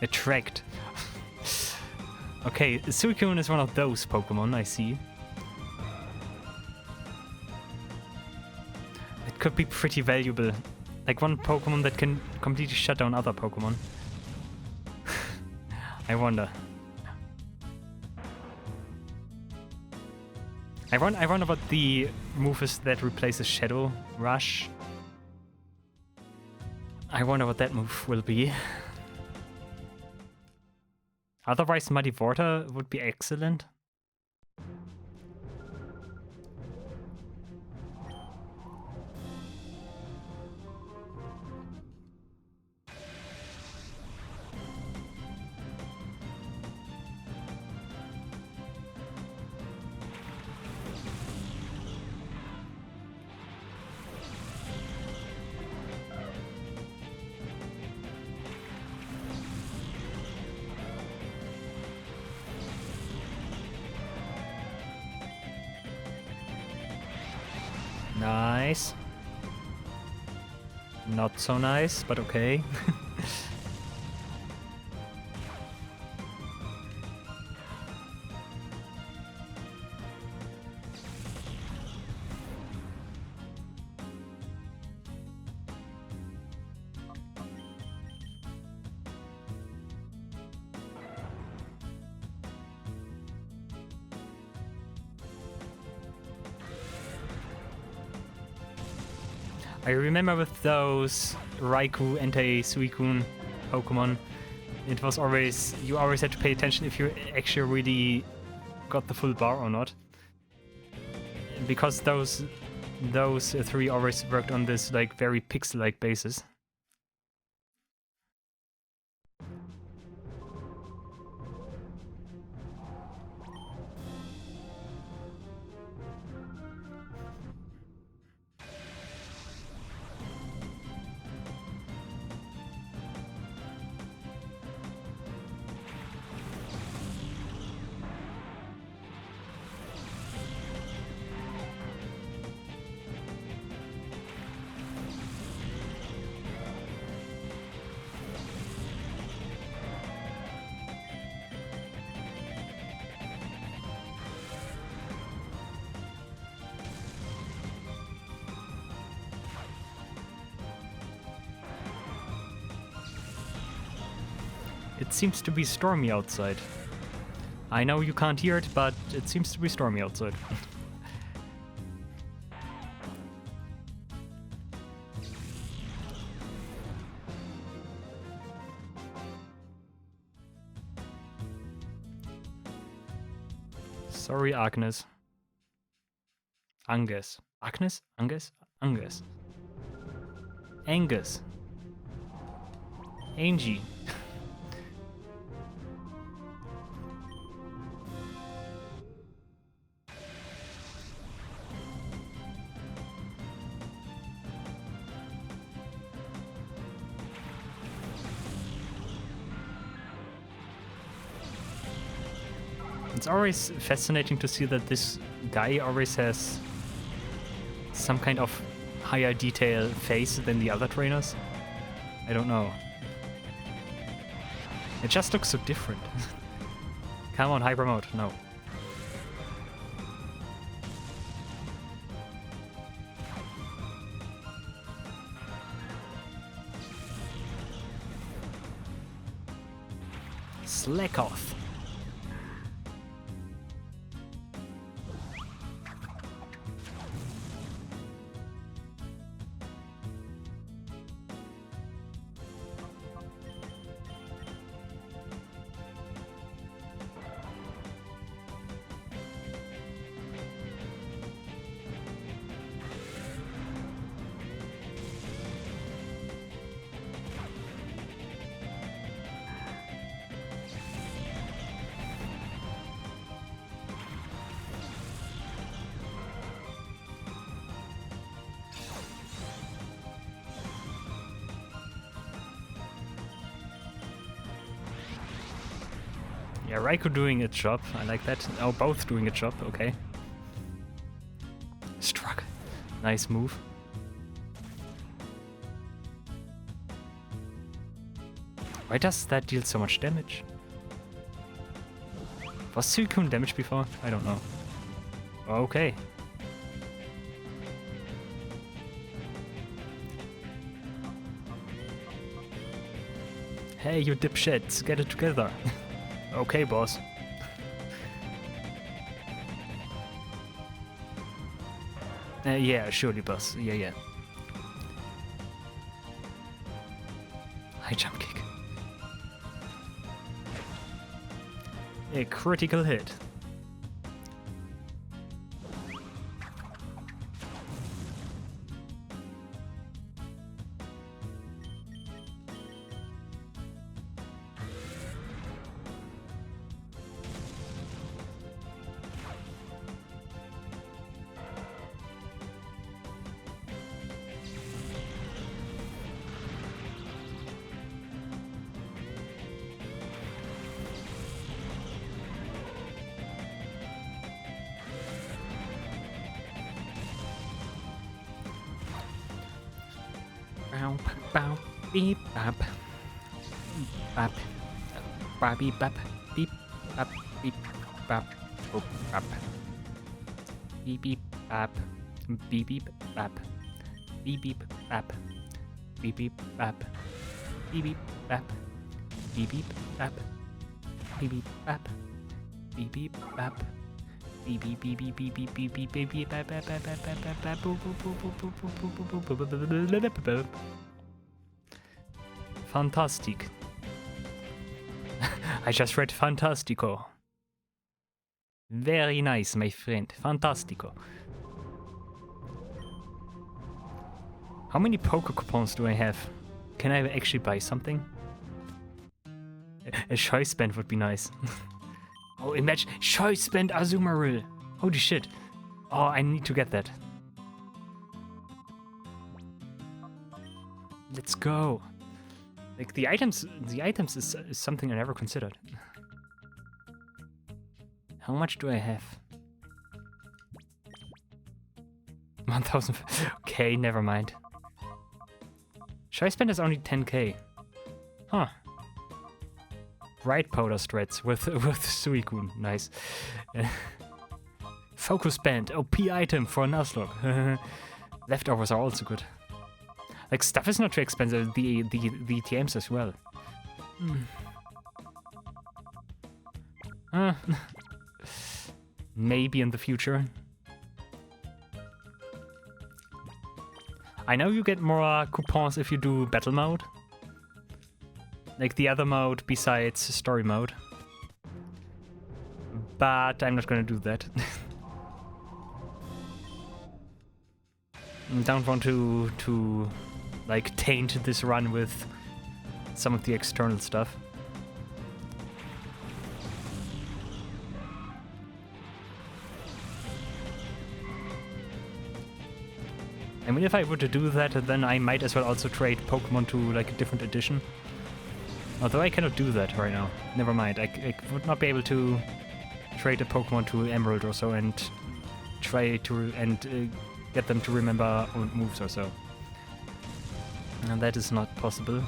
Attract. Okay, Suicune is one of those Pokemon, I see. It could be pretty valuable. Like one Pokemon that can completely shut down other Pokemon. I wonder. I wonder what the move is that replaces Shadow Rush. I wonder what that move will be. Otherwise, Muddy Water would be excellent. Nice. Not so nice, but okay. I remember with those Raikou and Suicune Pokemon, it was always, you always had to pay attention if you actually really got the full bar or not. Because those three always worked on this like very pixel-like basis. It seems to be stormy outside. I know you can't hear it, but it seems to be stormy outside. Sorry, Agnes. Angus. Agnes? Angus? Angus. Angus. Angie. It's always fascinating to see that this guy always has some kind of higher detail face than the other trainers. I don't know. It just looks so different. Come on, hyper mode. No. Slack off. Yeah, Raikou doing its job. I like that. Oh, both doing its job. Okay. Struck. Nice move. Why does that deal so much damage? Was Suicune damaged before? I don't know. Okay. Hey, you dipshits, get it together. Okay, boss. Yeah, surely, boss. Yeah. High jump kick. A critical hit. Bow, beep, bap, bap, bap, beep, bap, beep, bap, beep, bap, boop, bap, beep, beep, bap, beep, beep, bap, beep, beep, bap, beep, beep, bap, beep, beep, bap, beep, beep, bap, beep, beep, bap, beep, beep, bap. Beep beep beep beep beep beep beep beep beep beep bap bap bap bap bap bap bap boop boop boop boop boop boop boop boop boop. Fantastic. I just read Fantastico. Very nice, my friend. Fantastico. How many Poké coupons do I have? Can I actually buy something? A choice band would be nice. Oh, imagine choice band Azumarill. Holy shit. Oh, I need to get that. Let's go. Like the items is something I never considered. How much do I have? 1,000. Okay, never mind. Choice band is only 10k. Huh. Bright powder strats with Suicune. Nice. Focus band. OP item for Nuzlocke. Leftovers are also good. Like, stuff is not too expensive. The TMs as well. Maybe in the future. I know you get more coupons if you do battle mode. Like the other mode besides story mode. But I'm not gonna do that. I don't want to like taint this run with some of the external stuff. I mean, if I were to do that, then I might as well also trade Pokemon to like a different edition. Although I cannot do that right now. Never mind. I would not be able to trade a Pokemon to Emerald or so and try to get them to remember old moves or so. And that is not possible.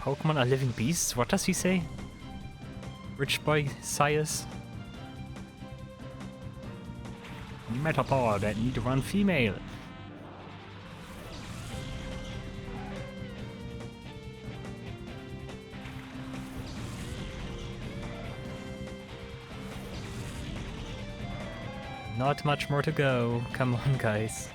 Pokemon are living beasts? What does he say? Rich boy sires? Metapower that need to run female. Not much more to go. Come on, guys.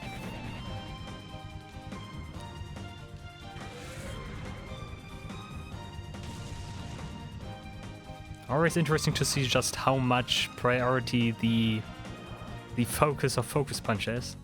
Always interesting to see just how much priority the focus of Focus Punch is.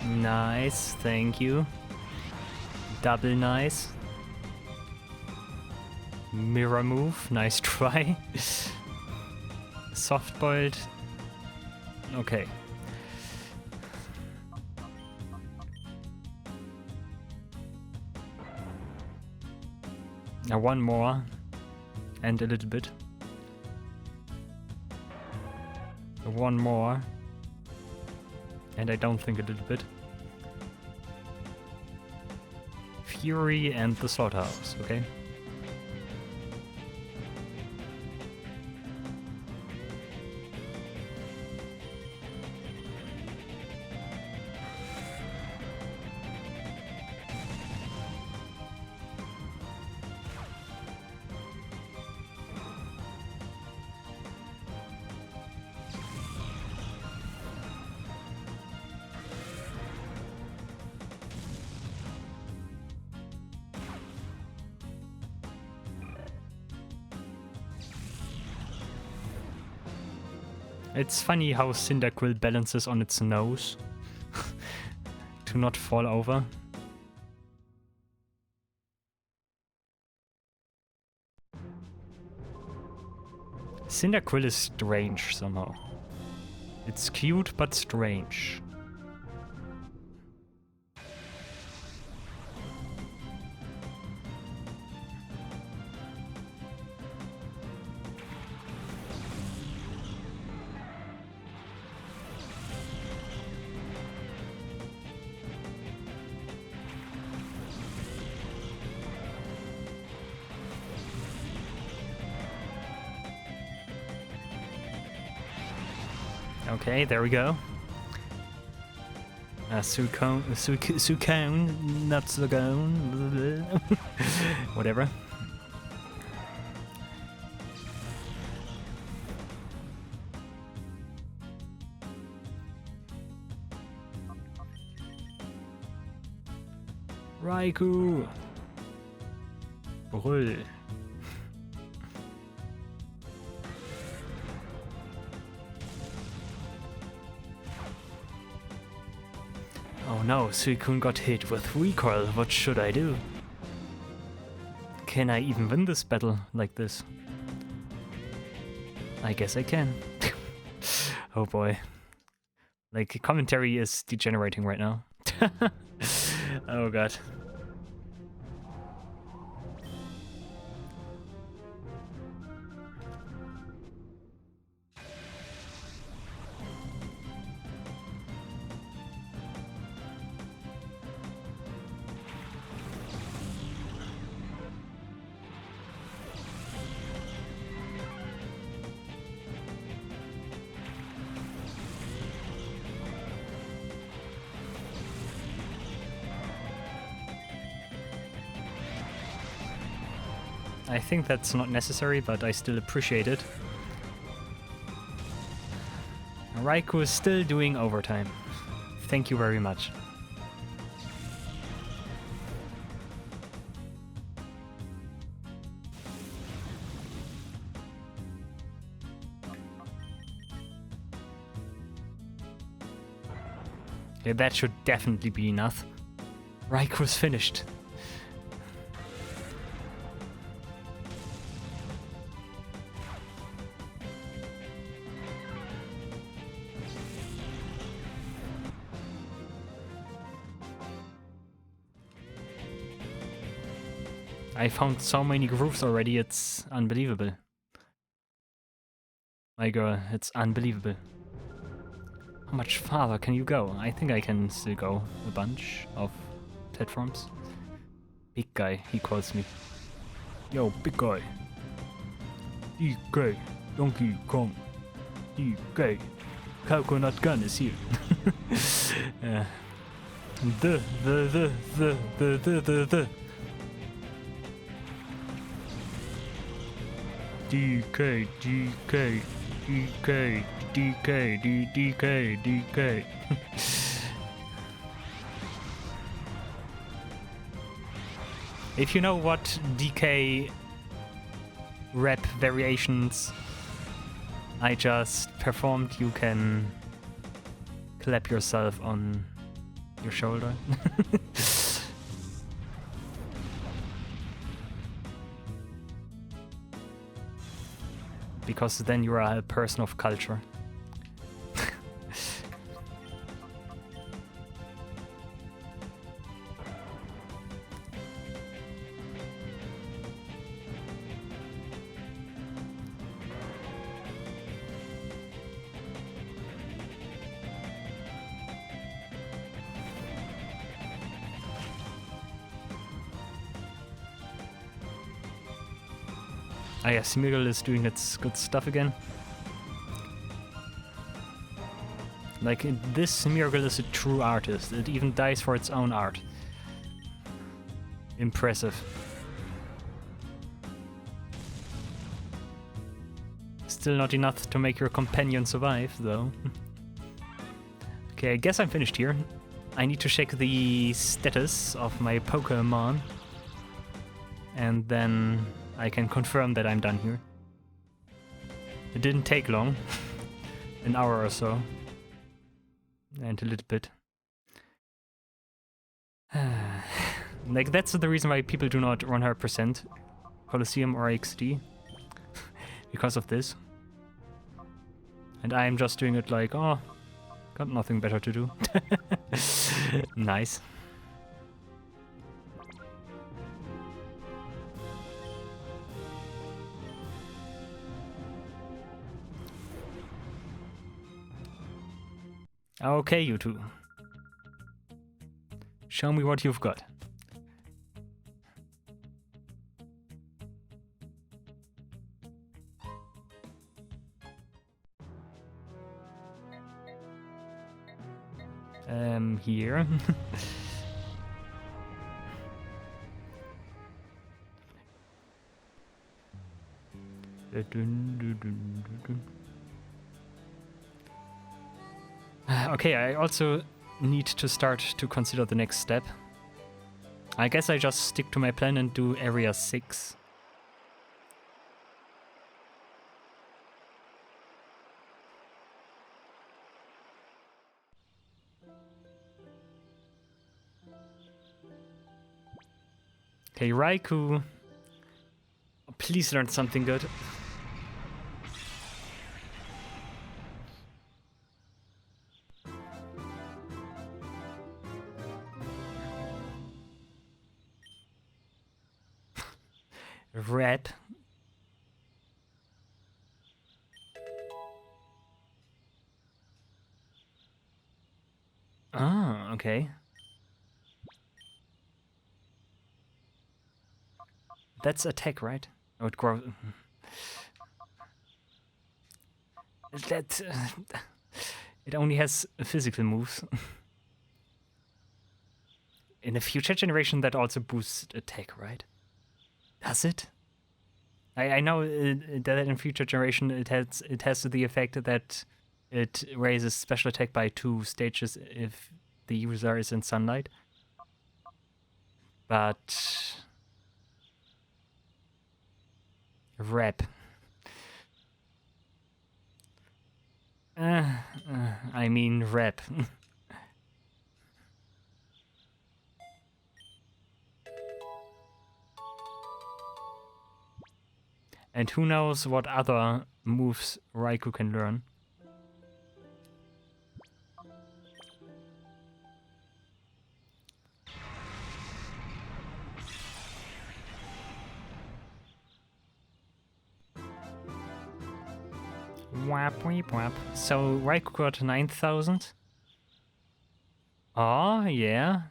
Nice, thank you. Double nice. Mirror move, nice try. Soft-boiled. Okay. Now one more. And a little bit. One more. And I don't think a little bit. Fury and the Slaughterhouse, okay? It's funny how Cyndaquil balances on its nose to not fall over. Cyndaquil is strange somehow. It's cute but strange. Okay, there we go. Suicune, not Suicune, whatever. Raikou! Brüll. Oh no, Suicune got hit with recoil. What should I do? Can I even win this battle like this? I guess I can. Oh boy. Like, commentary is degenerating right now. Oh god. I think that's not necessary, but I still appreciate it. Raikou is still doing overtime. Thank you very much. Yeah, that should definitely be enough. Raikou's finished. I found so many grooves already, it's unbelievable. My girl, it's unbelievable. How much farther can you go? I think I can still go a bunch of platforms. Big guy, he calls me. Yo, big guy. DK, Donkey Kong. DK, Coconut Gun is here. The. DK, DK, DK, DK, DK, DK. If you know what DK rap variations I just performed, you can clap yourself on your shoulder. Because then you are a person of culture. Ah yeah, Smeagol is doing its good stuff again. Like, this Smeagol is a true artist. It even dies for its own art. Impressive. Still not enough to make your companion survive, though. Okay, I guess I'm finished here. I need to check the status of my Pokémon. And then I can confirm that I'm done here. It didn't take long. An hour or so. And a little bit. Like, that's the reason why people do not 100% Colosseum or XD. Because of this. And I'm just doing it like, oh, got nothing better to do. Nice. Okay, you two. Show me what you've got. Here. Okay, I also need to start to consider the next step. I guess I just stick to my plan and do area 6. Okay, Raikou. Please learn something good. Red. Ah, okay. That's attack, right? Oh, it grows. That it only has physical moves. In a future generation, that also boosts attack, right? Does it? I know that in future generation it has the effect that it raises special attack by 2 stages if the user is in sunlight. But rep. I mean rep. And who knows what other moves Raikou can learn. Wap, weep, wap. So Raikou got 9,000. Oh, yeah.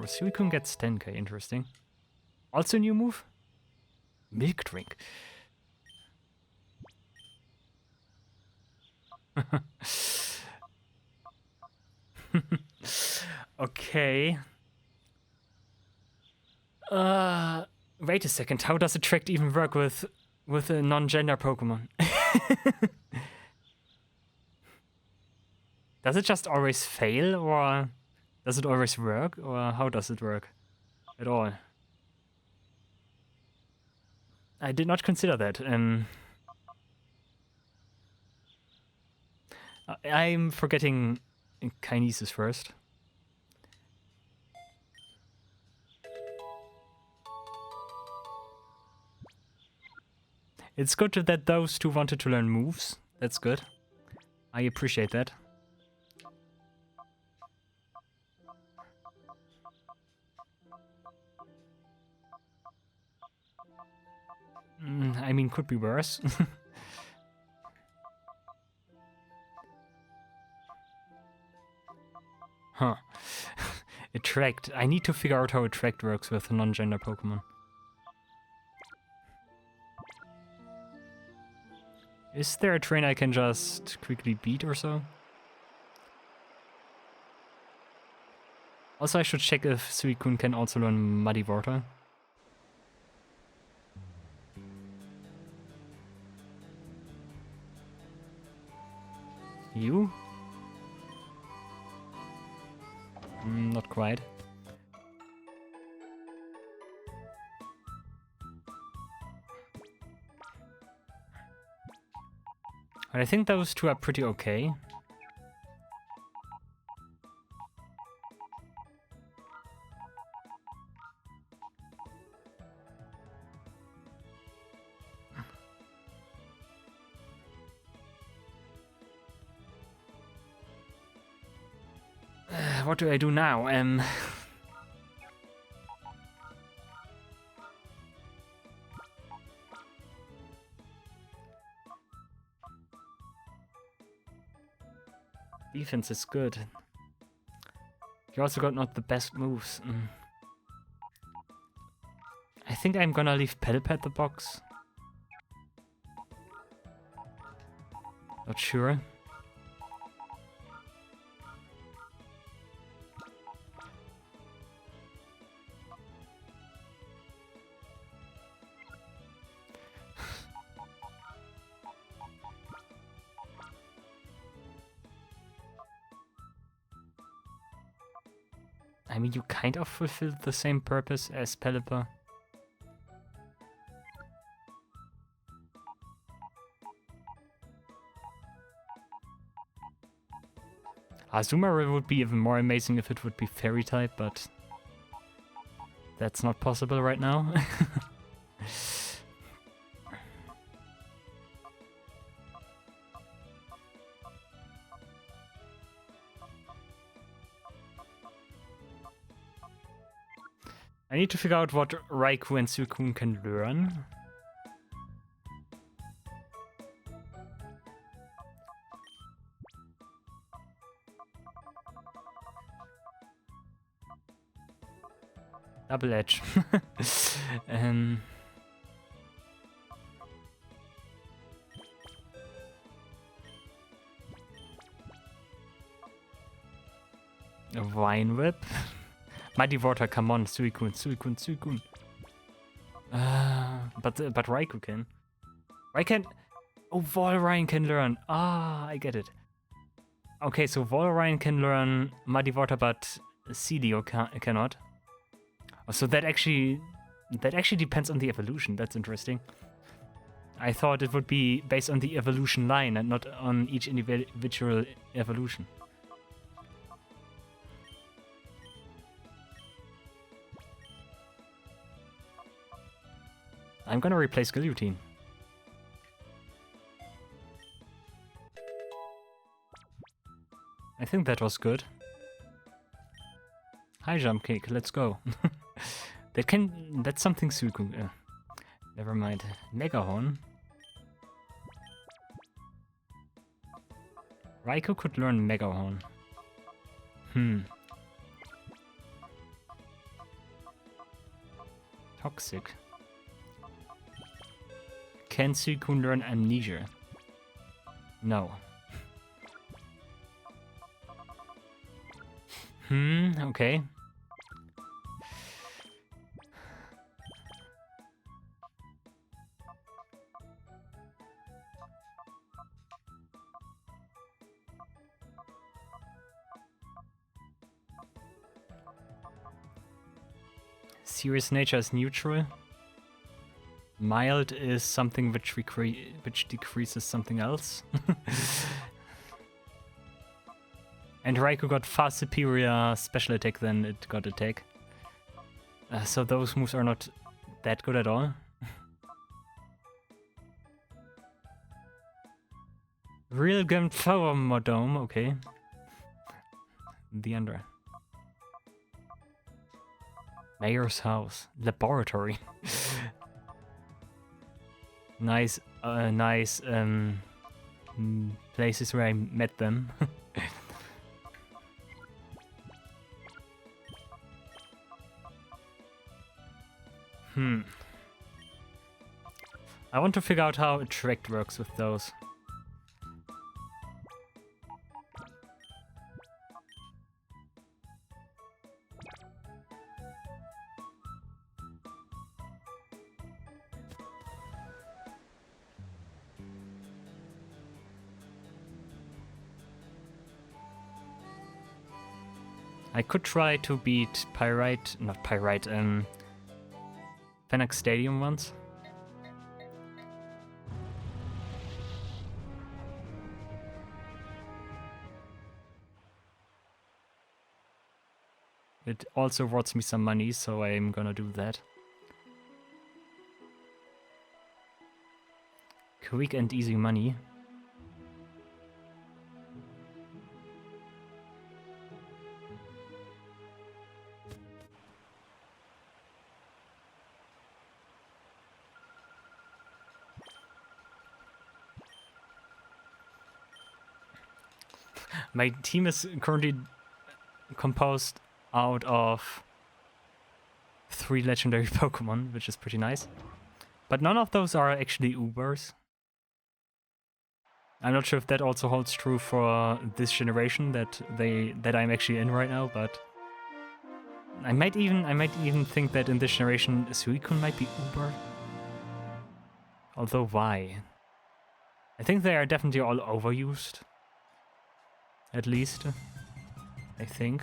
Suicune gets 10k, interesting. Also new move? Milk drink. Okay. Wait a second. How does attract even work with a non-gender Pokemon? Does it just always fail, or does it always work, or how does it work at all? I did not consider that. I'm forgetting kinesis first. It's good that those two wanted to learn moves. That's good. I appreciate that. I mean, could be worse. Huh. Attract. I need to figure out how Attract works with non-gender Pokemon. Is there a train I can just quickly beat or so? Also, I should check if Suicune can also learn Muddy Water. You? Not quite. But I think those two are pretty okay. What do I do now? Defense is good. You also got not the best moves. I think I'm gonna leave Pelipper at the box. Not sure. I mean, you kind of fulfilled the same purpose as Pelipper. Azumarill would be even more amazing if it would be Fairy type, but that's not possible right now. I need to figure out what Raikou and Suicune can learn. Double Edge. A Vine Whip. Mighty Water, come on, Suicune, Suicune, Suicune. But Raikou can. Oh, Volrine can learn. Ah, I get it. Okay, so Volrine can learn Muddy Water, but Celio cannot. Oh, so that actually depends on the evolution. That's interesting. I thought it would be based on the evolution line and not on each individual evolution. I'm gonna replace Guillotine. I think that was good. High jump kick, let's go. That's something Suicune. Never mind. Mega Horn. Raikou could learn Mega Horn. Toxic. Can Suicune learn Amnesia? No. Okay. Serious nature is neutral. Mild is something which decreases something else. And Raikou got far superior special attack than it got attack. So those moves are not that good at all. Real Gun Flower Modome, okay. The under. Mayor's house. Laboratory. Nice places where I met them. I want to figure out how Attract works with those. I could try to beat Phoenix Stadium once. It also awards me some money, so I'm gonna do that. Quick and easy money. My team is currently composed out of 3 legendary Pokemon, which is pretty nice. But none of those are actually Ubers. I'm not sure if that also holds true for this generation that I'm actually in right now, but I might even think that in this generation Suicune might be Uber. Although why? I think they are definitely all overused. At least, I think.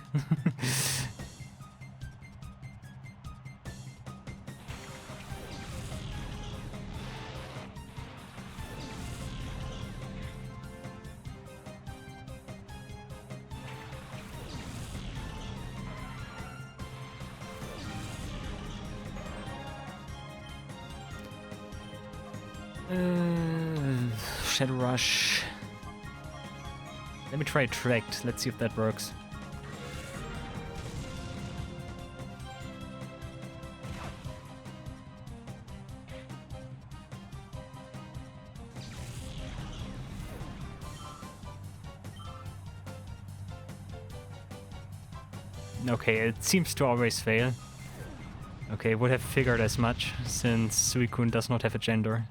Shadow Rush. Let me try Attract. Let's see if that works. Okay, it seems to always fail. Okay, would have figured as much, since Suicune does not have a gender.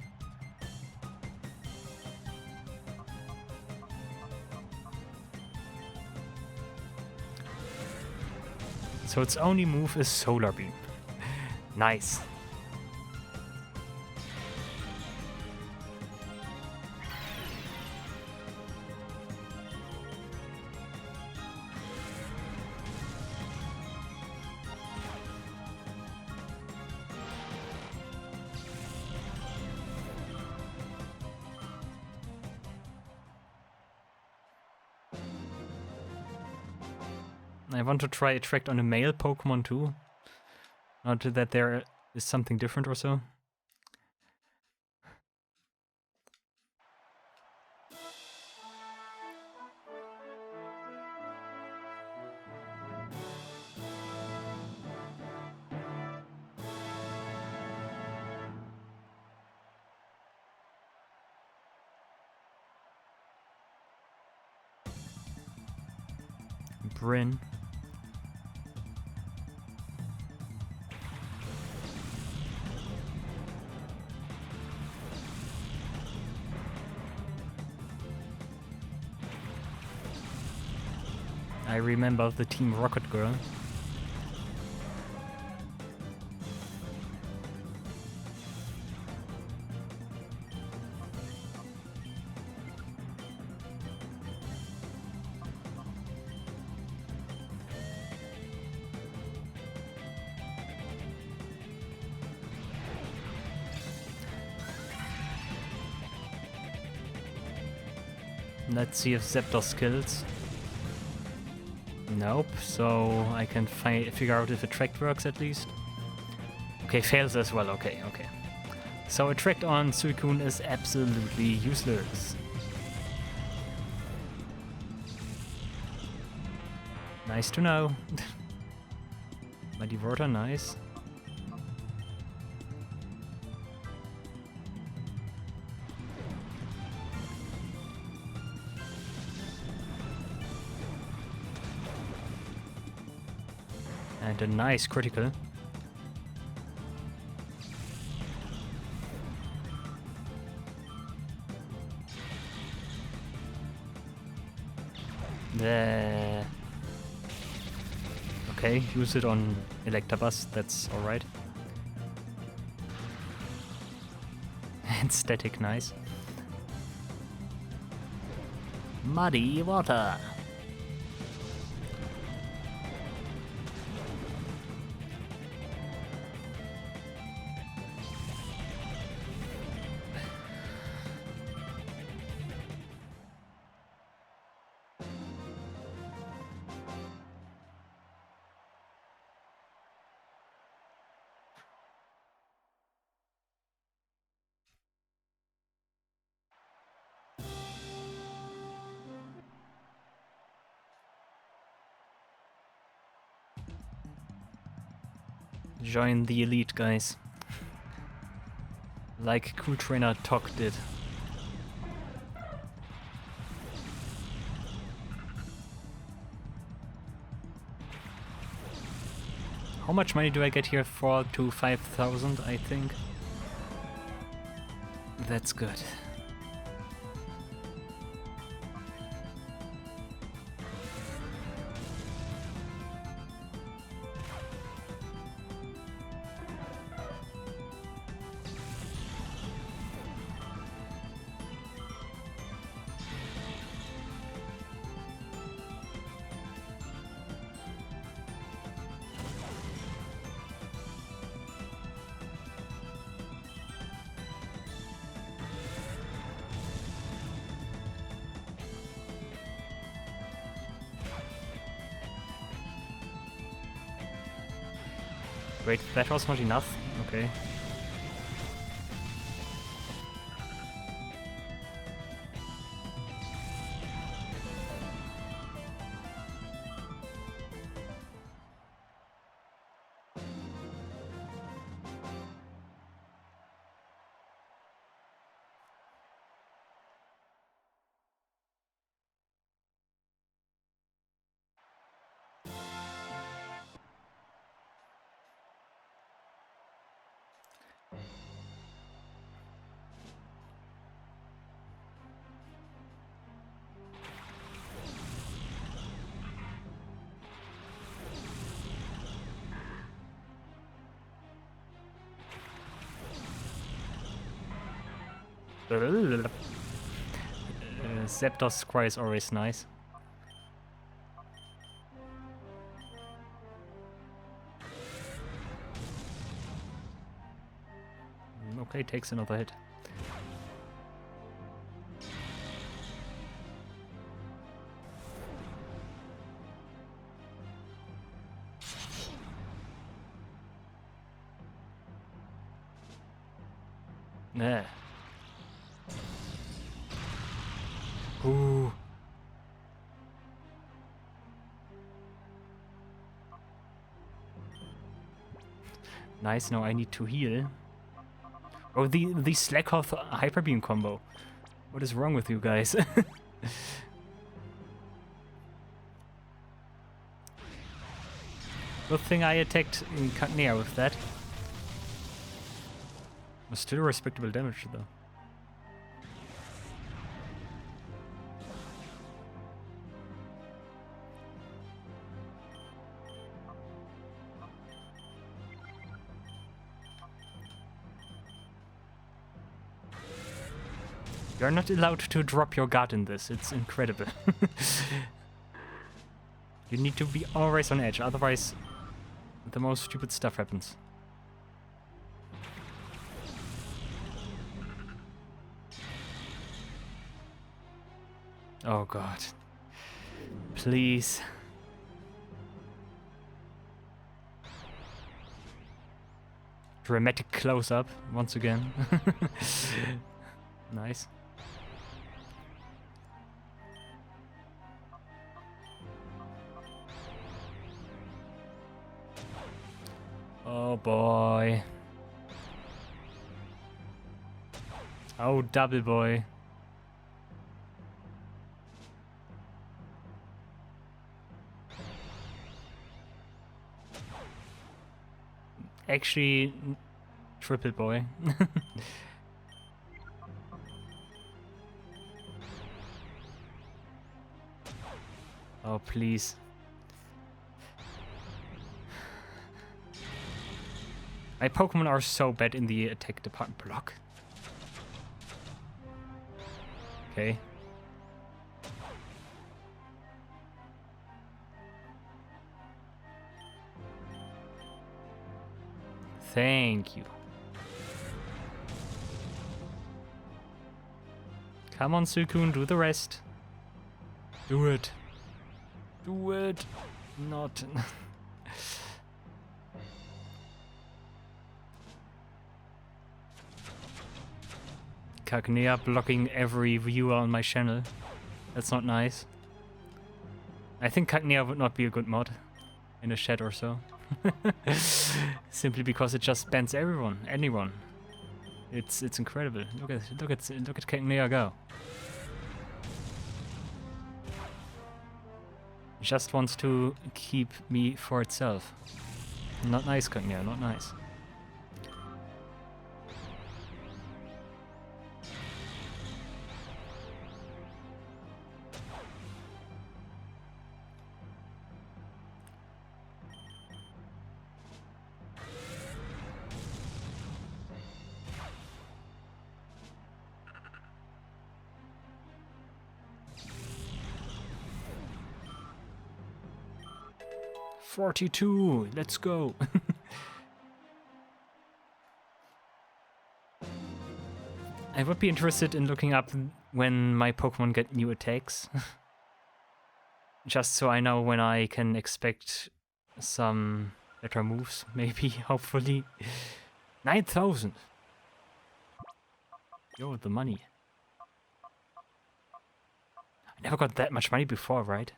So its only move is Solar Beam. Nice. I want to try attract on a male Pokemon too. Not that there is something different or so. Bryn. I remember the Team Rocket Girl. Let's see if Zapdos kills. Nope, so I can figure out if Attract works at least. Okay, fails as well, okay. So Attract on Suicune is absolutely useless. Nice to know. Mighty Water, nice. And a nice critical. Okay, use it on Electabuzz, that's alright. And static, nice. Muddy Water. Join the elite, guys. Like Cool Trainer Tok did. How much money do I get here? 4,000 to 5,000, I think. That's good. Wait, that was not enough? Okay. Zapdos cry is always nice. Okay, takes another hit. Nah. Ooh. Nice, now I need to heal. Oh, the Slack Health Hyper Beam combo. What is wrong with you guys? Good thing I attacked in Cagnia with that. Was still respectable damage though. You're not allowed to drop your guard in this, it's incredible. You need to be always on edge, otherwise the most stupid stuff happens. Oh god. Please. Dramatic close-up, once again. Nice. Oh boy. Oh, double boy. Actually, triple boy. Oh, please. My Pokemon are so bad in the attack department. Block. Okay. Thank you. Come on, Suicune, do the rest. Do it. Do it. Not. Cagnia blocking every viewer on my channel. That's not nice. I think Cagnia would not be a good mod in a chat or so. Simply because it just bans anyone. It's incredible. Look at Cagnia go. It just wants to keep me for itself. Not nice, Cagnia, not nice. $42, let's go. I would be interested in looking up when my Pokemon get new attacks. Just so I know when I can expect some better moves, maybe, hopefully. 9,000! Yo, the money. I never got that much money before, right?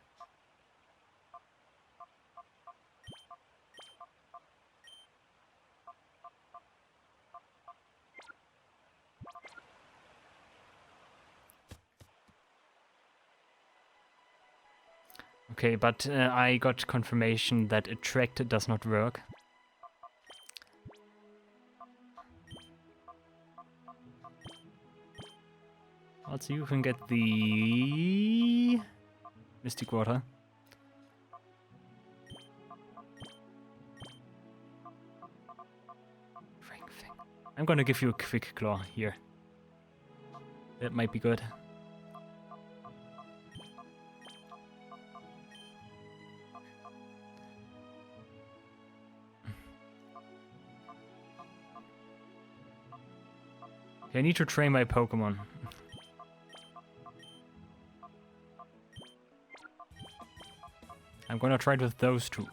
Okay, but I got confirmation that Attract does not work. Also, you can get the Mystic Water. I'm gonna give you a Quick Claw here. That might be good. I need to train my Pokemon. I'm gonna try it with those two.